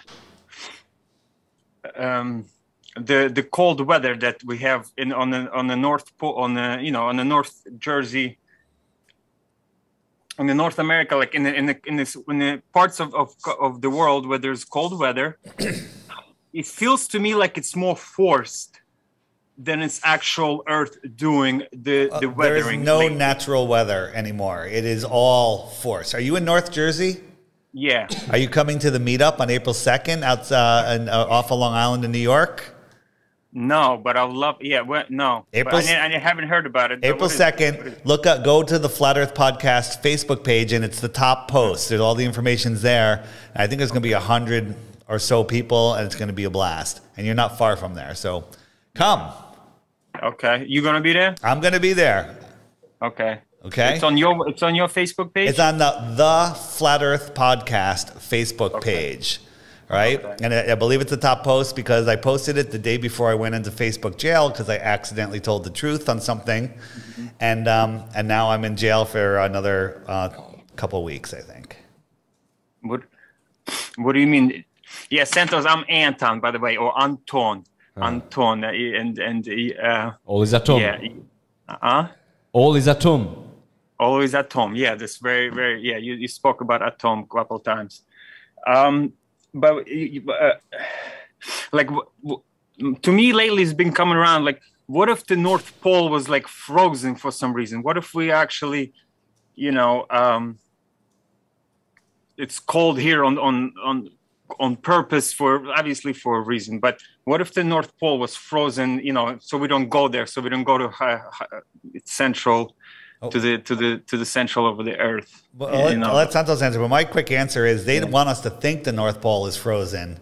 The cold weather that we have on the North Pole, on the North Jersey, in the North America, like in the parts of the world where there's cold weather, it feels to me like it's more forced than it's actual Earth doing the weathering. There is no natural weather anymore. It is all forced. Are you in North Jersey? Yeah. Are you coming to the meetup on April 2nd off of Long Island in New York? No, but I would love. Yeah, no. I haven't heard about it. April 2nd. Go to the Flat Earth Podcast Facebook page, and it's the top post. There's all the information's there. I think there's going to be 100 or so people, and it's going to be a blast. And you're not far from there, so come. Okay, you going to be there? I'm going to be there. Okay. Okay. It's on your Facebook page. It's on the Flat Earth Podcast Facebook page. Right? Okay. And I believe it's the top post because I posted it the day before I went into Facebook jail because I accidentally told the truth on something. Mm-hmm. And now I'm in jail for another couple of weeks, I think. What do you mean? Yeah, Santos, I'm Anton, by the way, or Anton. Anton. All is at home. Yeah. All is at home. Always at home. Yeah, this very, very, yeah, you spoke about at home a couple of times. But like to me lately it's been coming around like, what if the North Pole was like frozen for some reason? What if we actually, it's cold here on purpose, obviously for a reason, but what if the North Pole was frozen, so we don't go there, so we don't go to central, to the central of the Earth. Well, let Santos answer, but my quick answer is they want us to think the North Pole is frozen,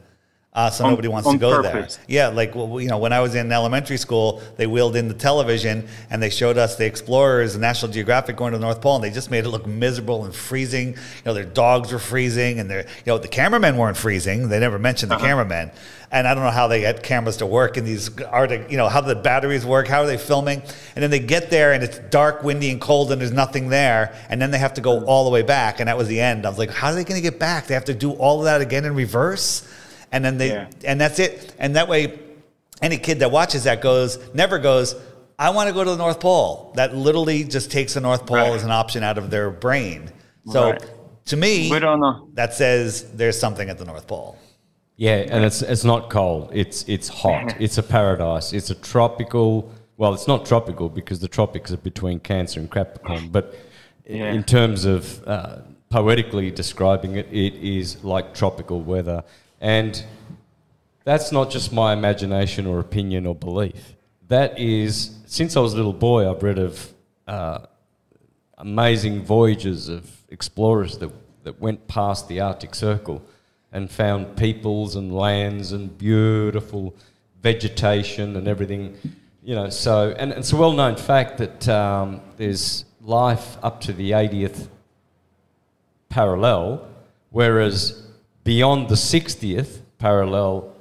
so nobody wants to go there. Yeah, like when I was in elementary school, they wheeled in the television and they showed us the explorers and National Geographic going to the North Pole, and they just made it look miserable and freezing. Their dogs were freezing, and the cameramen weren't freezing. They never mentioned the cameramen. And I don't know how they get cameras to work in these Arctic, how the batteries work, how are they filming? And then they get there and it's dark, windy, and cold, and there's nothing there. And then they have to go all the way back, and that was the end. I was like, how are they going to get back? They have to do all of that again in reverse? And then and that's it. And that way, any kid that watches that never goes, I want to go to the North Pole. That literally just takes the North Pole as an option out of their brain. So to me, we don't know. That says there's something at the North Pole. Yeah, and it's not cold. It's hot. It's a paradise. It's a tropical. Well, it's not tropical because the tropics are between Cancer and Capricorn. But in terms of poetically describing it, it is like tropical weather. And that's not just my imagination or opinion or belief. That is, since I was a little boy, I've read of amazing voyages of explorers that went past the Arctic Circle and found peoples and lands and beautiful vegetation and everything, you know. So, and it's a well-known fact that there's life up to the 80th parallel, whereas beyond the 60th parallel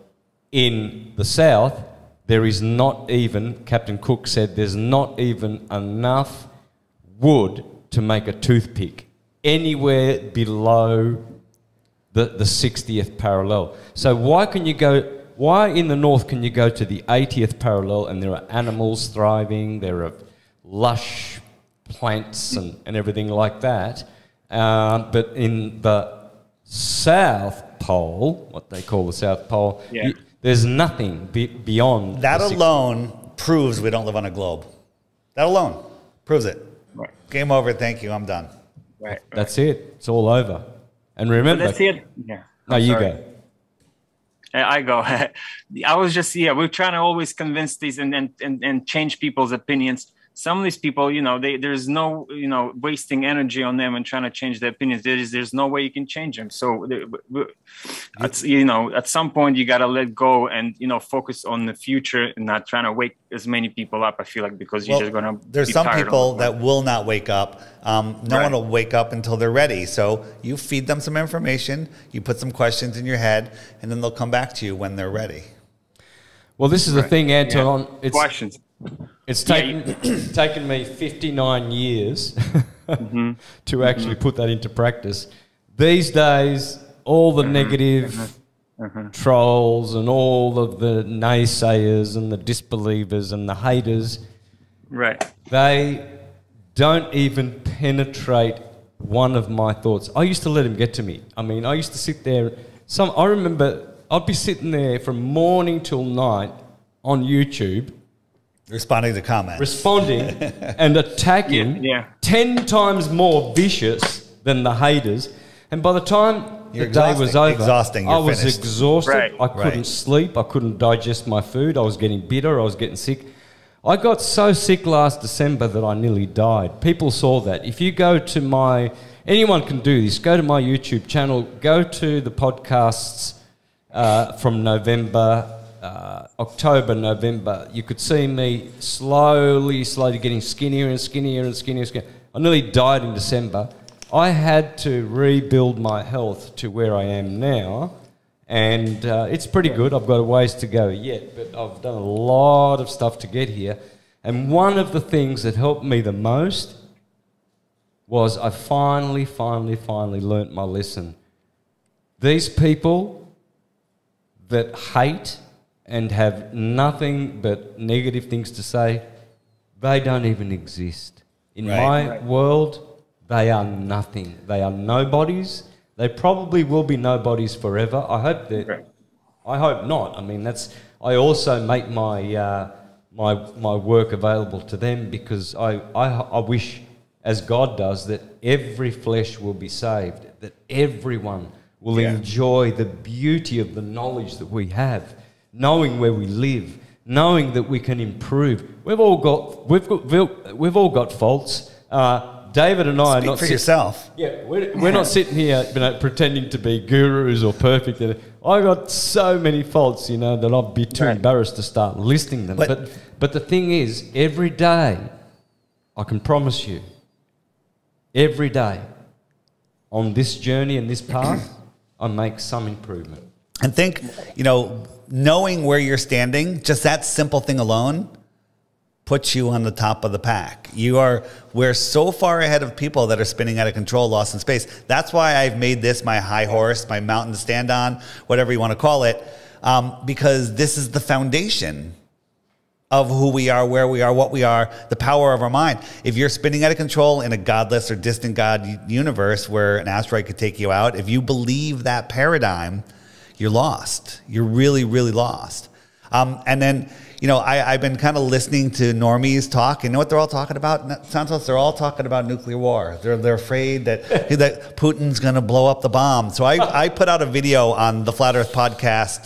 in the south, there is not even, Captain Cook said, there's not even enough wood to make a toothpick anywhere below the 60th parallel. So why in the north can you go to the 80th parallel and there are animals thriving, there are lush plants and everything like that, but in the South Pole, what they call the South Pole, there's nothing beyond. That alone proves we don't live on a globe. That alone proves it. Right. Game over. Thank you. I'm done. Right. That's it. It's all over. And remember, that's it. Yeah. No, you go. I go. I was just we're trying to always convince these and change people's opinions. Some of these people, you know, there's no, you know, wasting energy on them and trying to change their opinions. There's no way you can change them. So, you know, at some point you got to let go and, you know, focus on the future and not trying to wake as many people up. I feel like because you're just going to. There's some people that will not wake up. No one will wake up until they're ready. So you feed them some information, you put some questions in your head, and then they'll come back to you when they're ready. Well, this is the thing, Anton. Yeah. It's questions. It's taken me 59 years to actually put that into practice. These days, all the negative trolls and all of the naysayers and the disbelievers and the haters, they don't even penetrate one of my thoughts. I used to let them get to me. I mean, I used to sit there. I remember I'd be sitting there from morning till night on YouTube, responding to comments. Responding and attacking 10 times more vicious than the haters. And by the time the day was over, I was exhausted. I couldn't sleep. I couldn't digest my food. I was getting bitter. I was getting sick. I got so sick last December that I nearly died. People saw that. If you go to anyone can do this, go to my YouTube channel, go to the podcasts from November, October, November, you could see me slowly getting skinnier and skinnier and skinnier and skinnier. I nearly died in December. I had to rebuild my health to where I am now, and it's pretty good. I've got a ways to go yet, but I've done a lot of stuff to get here. And one of the things that helped me the most was I finally learnt my lesson. These people that hate and have nothing but negative things to say, they don't even exist. In my world, they are nothing. They are nobodies. They probably will be nobodies forever. I hope that. I hope not. I mean, I also make my my work available to them because I wish, as God does, that every flesh will be saved, that everyone will enjoy the beauty of the knowledge that we have. Knowing where we live, knowing that we can improve. We've all got faults. David and I are not. Speak for yourself. Yeah, we're not sitting here, pretending to be gurus or perfect. I got so many faults, that I'd be too embarrassed to start listing them. But the thing is, every day, I can promise you, every day on this journey and this path, I make some improvement. And think, knowing where you're standing, just that simple thing alone puts you on the top of the pack. We're so far ahead of people that are spinning out of control, lost in space. That's why I've made this my high horse, my mountain to stand on, whatever you want to call it, because this is the foundation of who we are, where we are, what we are, the power of our mind. If you're spinning out of control in a godless or distant God universe where an asteroid could take you out, if you believe that paradigm, you're lost. You're really, really lost. And then, you know, I've been kind of listening to normies talk. You know what they're all talking about, Santos? They're all talking about nuclear war. They're afraid that Putin's going to blow up the bomb. So I put out a video on the Flat Earth Podcast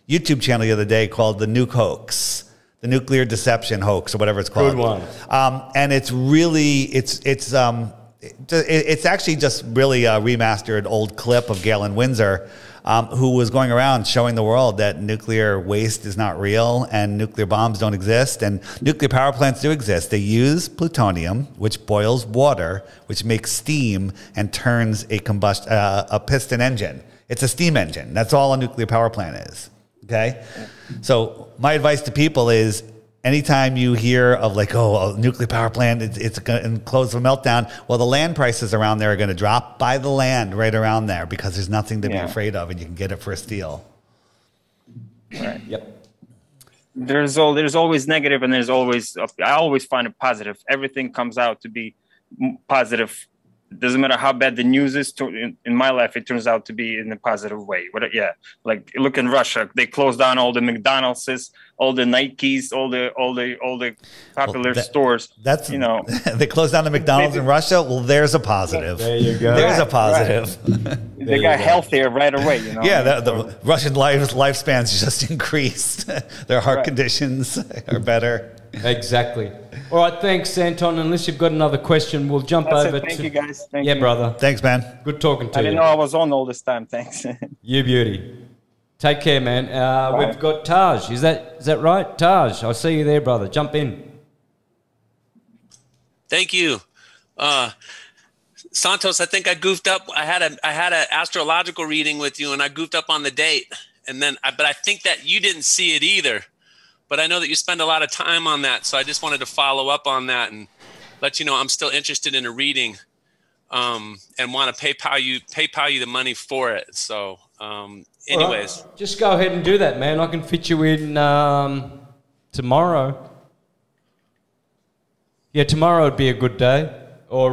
YouTube channel the other day called The Nuke Hoax. The nuclear deception hoax, or whatever it's called. Good one. And it's really, it's actually just really a remastered old clip of Galen Windsor, who was going around showing the world that nuclear waste is not real and nuclear bombs don't exist, and nuclear power plants do exist. They use plutonium, which boils water, which makes steam and turns a piston engine. It's a steam engine. That's all a nuclear power plant is. Okay, so my advice to people is, anytime you hear of like, oh, a nuclear power plant, it's going to close a meltdown. Well, the land prices around there are going to drop. Buy the land right around there because there's nothing to be afraid of, and you can get it for a steal. Right. Yep. There's always negative, and there's always, I always find it positive. Everything comes out to be positive. It doesn't matter how bad the news is. In my life, it turns out to be in a positive way. Like look in Russia, they closed down all the McDonald's, all the Nikes, all the popular stores. That's, you know, they closed down the McDonald's in Russia. Well, there's a positive. There you go. There's a positive. Right. They got healthier right away. You know. Yeah, the Russian lifespans just increased. Their heart conditions are better. Exactly. All right, thanks, Anton. Unless you've got another question, we'll jump over to... Thank you, guys. Thank you. Brother. Thanks, man. Good talking to you. I didn't know I was on all this time. Thanks. You beauty. Take care, man. We've got Taj. Is that right? Taj, I see you there, brother. Jump in. Thank you. Santos, I think I goofed up. I had an astrological reading with you, and I goofed up on the date. But I think that you didn't see it either. But I know that you spend a lot of time on that, so I just wanted to follow up on that and let you know I'm still interested in a reading, and want to PayPal you the money for it. So, anyways, right. Just go ahead and do that, man. I can fit you in tomorrow. Yeah, tomorrow would be a good day, or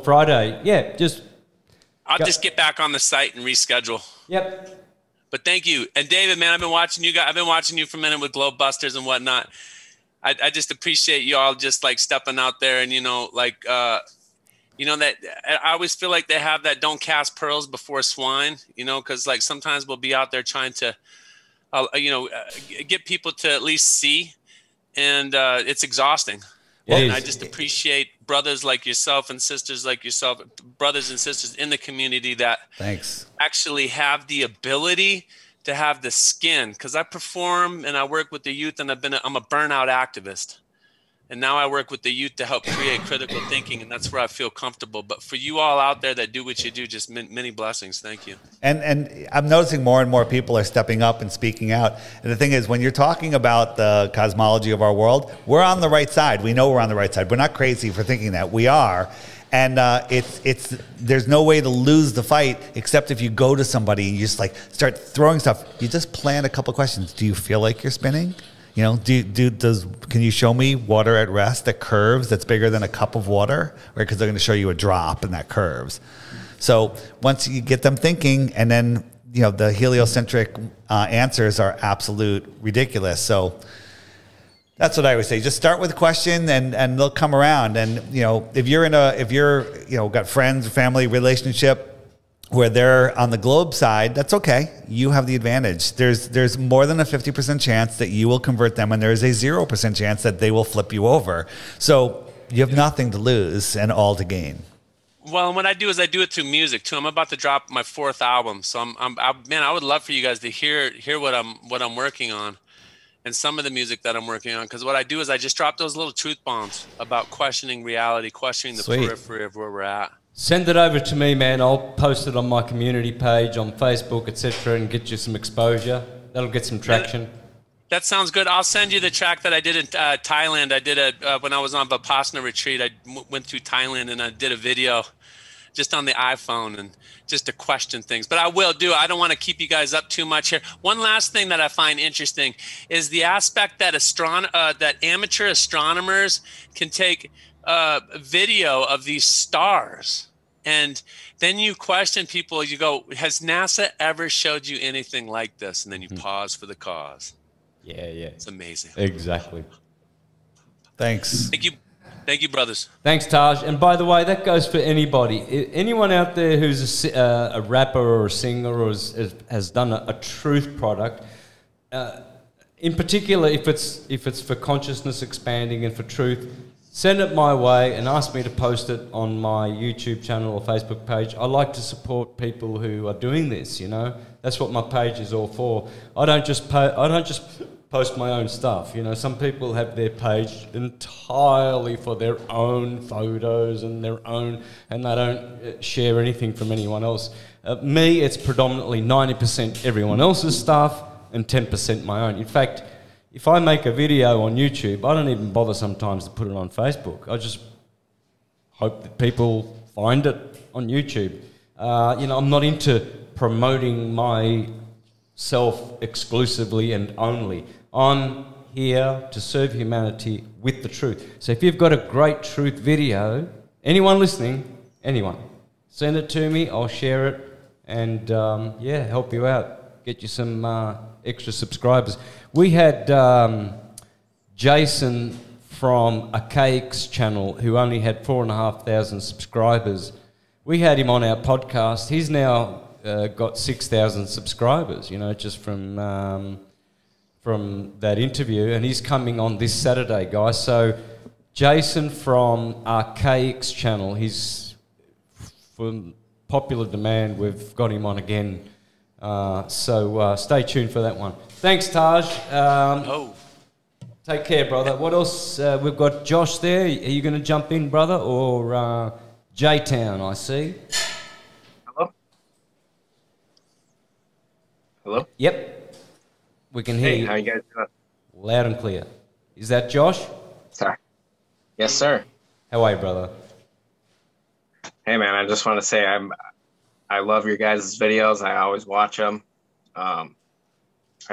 Friday. Yeah, I'll just get back on the site and reschedule. Yep. But thank you. And David, man, I've been watching you guys. I've been watching you for a minute with Globebusters and whatnot. I just appreciate you all just like stepping out there and, that I always feel like they have that don't cast pearls before swine, because like sometimes we'll be out there trying to, get people to at least see, and it's exhausting. And I just appreciate brothers like yourself and sisters like yourself, brothers and sisters in the community that actually have the ability to have the skin. Because I perform and I work with the youth, and I'm a burnout activist. And now I work with the youth to help create critical thinking, and that's where I feel comfortable. But for you all out there that do what you do, just many blessings. Thank you. And I'm noticing more and more people are stepping up and speaking out. And the thing is, when you're talking about the cosmology of our world, we're on the right side. We know we're on the right side. We're not crazy for thinking that. We are. And there's no way to lose the fight except if you go to somebody and you just like start throwing stuff. You just plan a couple of questions. Do you feel like you're spinning? Can you show me water at rest that curves that's bigger than a cup of water? Right, because they're going to show you a drop and that curves. So once you get them thinking, and then the heliocentric answers are absolute ridiculous. So that's what I would say. Just start with a question, and they'll come around. And if you're got friends, family, relationship where they're on the globe side, that's okay. You have the advantage. There's more than a 50% chance that you will convert them, and there's a 0% chance that they will flip you over. So you have nothing to lose and all to gain. Well, and what I do is I do it through music too. I'm about to drop my 4th album, so I would love for you guys to hear what I'm working on, and some of the music that I'm working on. Because what I do is I just drop those little truth bombs about questioning reality, questioning the periphery of where we're at. Send it over to me, man. I'll post it on my community page on Facebook, etc., and get you some exposure. That'll get some traction. That sounds good. I'll send you the track that I did in Thailand. I did when I was on Vipassana retreat. I went through Thailand and I did a video just on the iPhone and just to question things. But I don't want to keep you guys up too much here. One last thing that I find interesting is the aspect that that amateur astronomers can take video of these stars. And then you question people, you go, has NASA ever showed you anything like this? And then you pause for the cause. Yeah, yeah. It's amazing. Exactly. Thanks. Thank you, brothers. Thanks, Taj. And by the way, that goes for anybody. Anyone out there who's a rapper or a singer or has done a truth product, in particular, if it's for consciousness expanding and for truth, send it my way and ask me to post it on my YouTube channel or Facebook page. I like to support people who are doing this. You know, that's what my page is all for. I don't just post my own stuff. You know, some people have their page entirely for their own photos and their own, and they don't share anything from anyone else. Me, it's predominantly 90% everyone else's stuff and 10% my own. In fact, if I make a video on YouTube, I don't even bother sometimes to put it on Facebook. I just hope that people find it on YouTube. You know, I'm not into promoting myself exclusively and only. I'm here to serve humanity with the truth. So if you've got a great truth video, anyone listening, anyone, send it to me, I'll share it, and yeah, help you out, get you some extra subscribers. We had Jason from Archaic's channel, who only had 4,500 subscribers. We had him on our podcast. He's now got 6,000 subscribers, you know, just from that interview, and he's coming on this Saturday, guys. So Jason from Archaic's channel, he's from popular demand. We've got him on again. So stay tuned for that one. Thanks, Taj. Take care, brother. What else? We've got Josh there. Are you going to jump in, brother, or J-Town, I see? Hello? Hello? Yep. We can hear you. How you guys doing? Loud and clear. Is that Josh? Sorry. Yes, sir. How are you, brother? Hey, man, I just want to say I love your guys' videos. I always watch them. I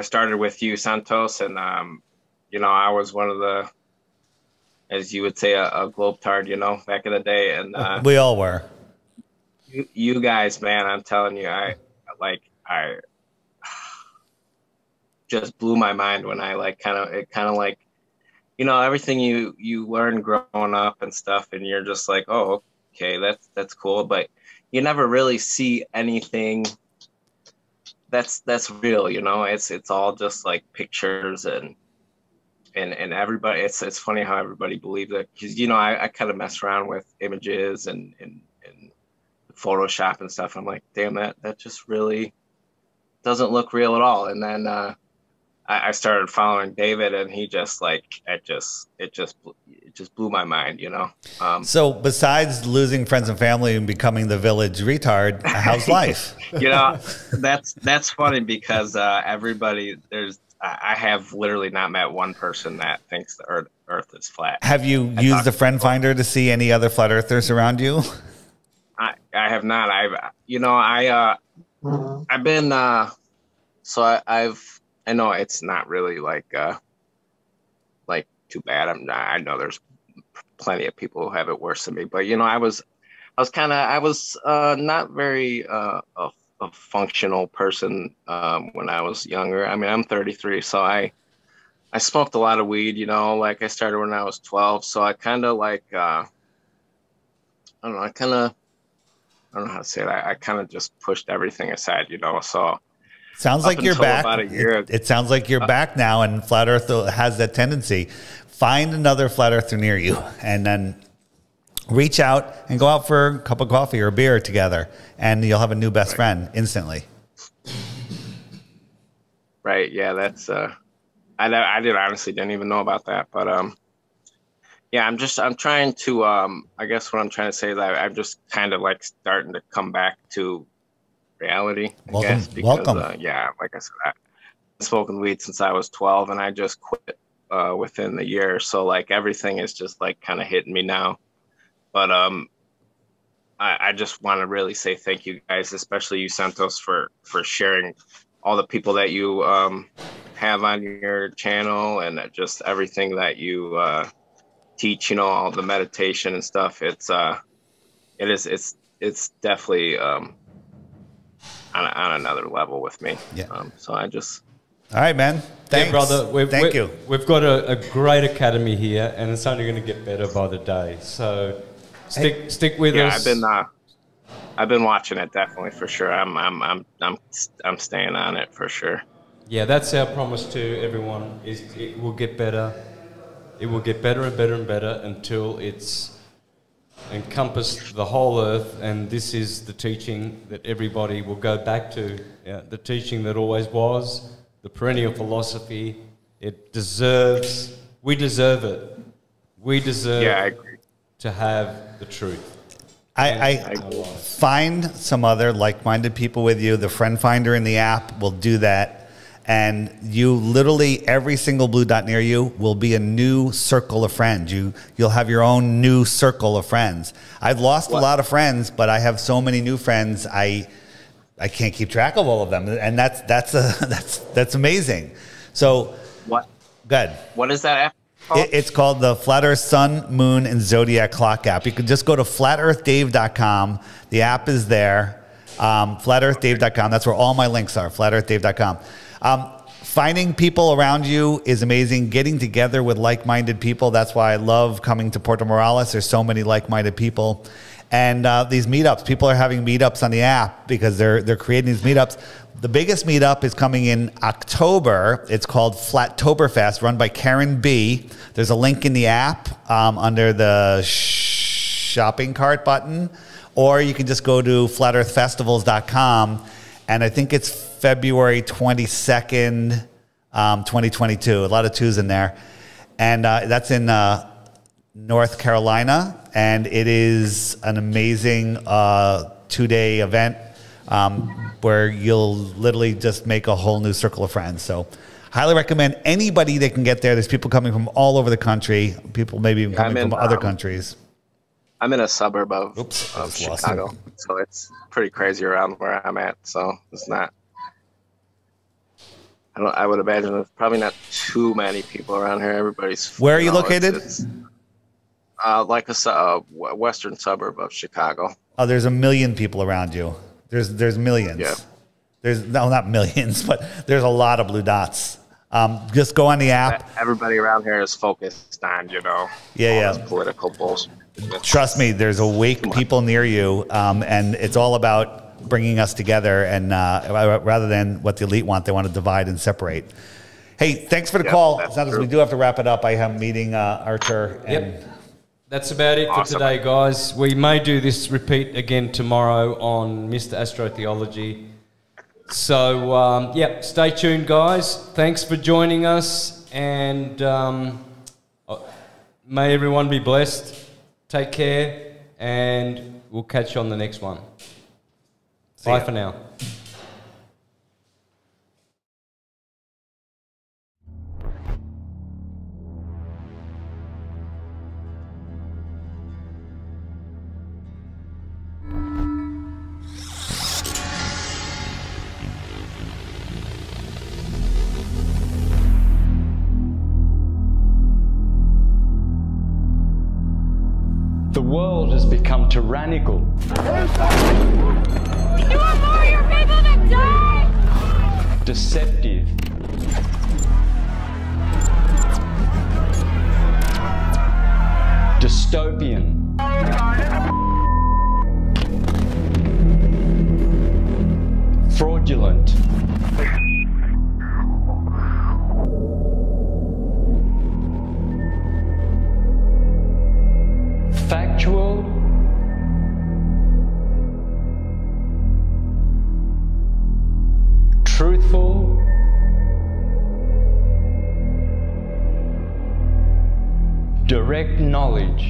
started with you, Santos, and, you know, I was one of the, as you would say, a globe-tard, you know, back in the day. And we all were. You guys, man, I'm telling you, I just blew my mind when I kind of like, you know, everything you learn growing up and stuff, and you're just like, oh, okay, that's cool, but you never really see anything that's real, you know. It's all just like pictures and everybody. It's funny how everybody believes it, because you know I kind of mess around with images and Photoshop and stuff. I'm like, damn, that just really doesn't look real at all. And then I started following David, and he just like it just blew my mind, you know. So besides losing friends and family and becoming the village retard, how's life? You know, that's funny, because everybody I have literally not met one person that thinks the Earth is flat. Have you used the friend finder to see any other flat earthers around you? I have not. I've been I know it's not really like too bad. I know there's plenty of people who have it worse than me, but you know, I was not very a functional person when I was younger. I mean, I'm 33, so I smoked a lot of weed, you know, like I started when I was 12. So I kind of like I don't know how to say it. I kind of just pushed everything aside, you know. So sounds like you're back. It sounds like you're back now, and Flat Earth has that tendency. Find another Flat Earther near you, and then reach out and go out for a cup of coffee or a beer together, and you'll have a new best friend instantly. Right. Yeah, that's I honestly didn't even know about that, but yeah, I'm trying to I guess what I'm trying to say is I'm just kind of like starting to come back to reality, I guess, because yeah, like I said, I've been smoking weed since I was 12, and I just quit within the year. So like everything is just like kind of hitting me now. But I just want to really say thank you guys, especially you, Santos, for sharing all the people that you have on your channel and just everything that you teach. You know, all the meditation and stuff. It's definitely on another level with me. Yeah. So I just. All right, man. Thanks, brother. Thank you. We've got a great academy here, and it's only going to get better by the day. So stick with us. Yeah, I've been watching it definitely for sure. I'm staying on it for sure. Yeah, that's our promise to everyone. Is it will get better. It will get better and better and better until it's encompassed the whole earth. And this is the teaching that everybody will go back to. Yeah, the teaching that always was. The perennial philosophy, it deserves, we deserve it. We deserve to have the truth. I find some other like-minded people with you. The friend finder in the app will do that. And you literally, every single blue dot near you will be a new circle of friends. You'll have your own new circle of friends. I've lost a lot of friends, but I have so many new friends. I can't keep track of all of them, and that's amazing. So, good. What is that app called? It's called the Flat Earth Sun, Moon, and Zodiac Clock app. You can just go to flatearthdave.com. The app is there. Flatearthdave.com. That's where all my links are. Flatearthdave.com. Finding people around you is amazing. Getting together with like-minded people. That's why I love coming to Puerto Morales. There's so many like-minded people. And these meetups, people are having meetups on the app because they're creating these meetups. The biggest meetup is coming in October. It's called Flattoberfest, run by Karen B. There's a link in the app under the shopping cart button, or you can just go to flatearthfestivals.com, and I think it's February 22nd, 2022. A lot of twos in there. And that's in North Carolina. And it is an amazing 2-day event where you'll literally just make a whole new circle of friends. So highly recommend anybody that can get there. There's people coming from all over the country, people maybe even coming from other countries. I'm in a suburb of Chicago, so it's pretty crazy around where I'm at. So it's not. I would imagine there's probably not too many people around here. Everybody's. Where are you located? Like a western suburb of Chicago. Oh, there's a million people around you. There's millions. Yeah. There's not millions, but there's a lot of blue dots. Just go on the app. Everybody around here is focused on, all this political bullshit. Trust me, there's awake people near you, and it's all about bringing us together. And rather than what the elite want, they want to divide and separate. Hey, thanks for the call. Santos, we do have to wrap it up. I am meeting Archer. And that's about it for today, guys. We may do this repeat again tomorrow on Mr. Astrotheology. So, stay tuned, guys. Thanks for joining us, and may everyone be blessed. Take care, and we'll catch you on the next one. Bye for now. The world has become tyrannical. You want more of your people to die? Deceptive. Dystopian. Fraudulent. Factual. Truthful. Direct knowledge.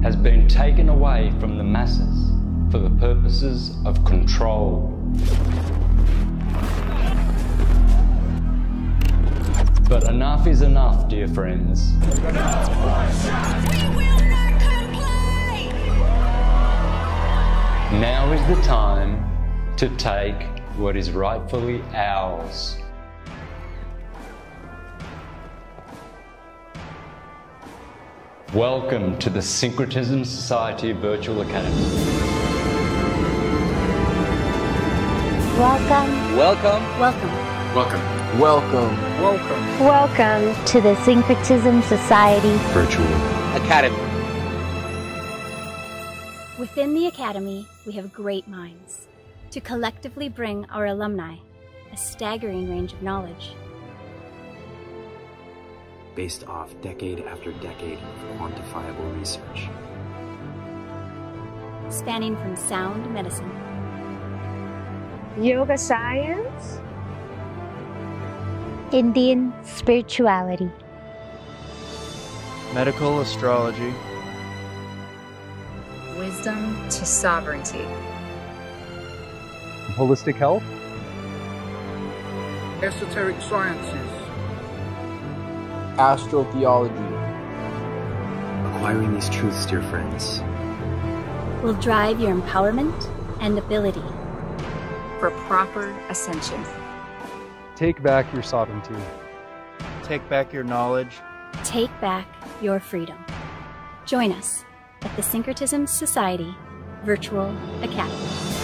Has been taken away from the masses for the purposes of control. But enough is enough, dear friends. Now is the time to take what is rightfully ours. Welcome to the Syncretism Society Virtual Academy. Welcome. Welcome. Welcome. Welcome. Welcome. Welcome. Welcome to the Syncretism Society Virtual Academy. Within the Academy, we have great minds to collectively bring our alumni a staggering range of knowledge. based off decade after decade of quantifiable research. Spanning from sound medicine, yoga science, Indian spirituality, medical astrology, wisdom to sovereignty, holistic health, esoteric sciences, astrotheology. Acquiring these truths, dear friends, will drive your empowerment and ability for proper ascension. Take back your sovereignty. Take back your knowledge. Take back your freedom. Join us at the Syncretism Society Virtual Academy.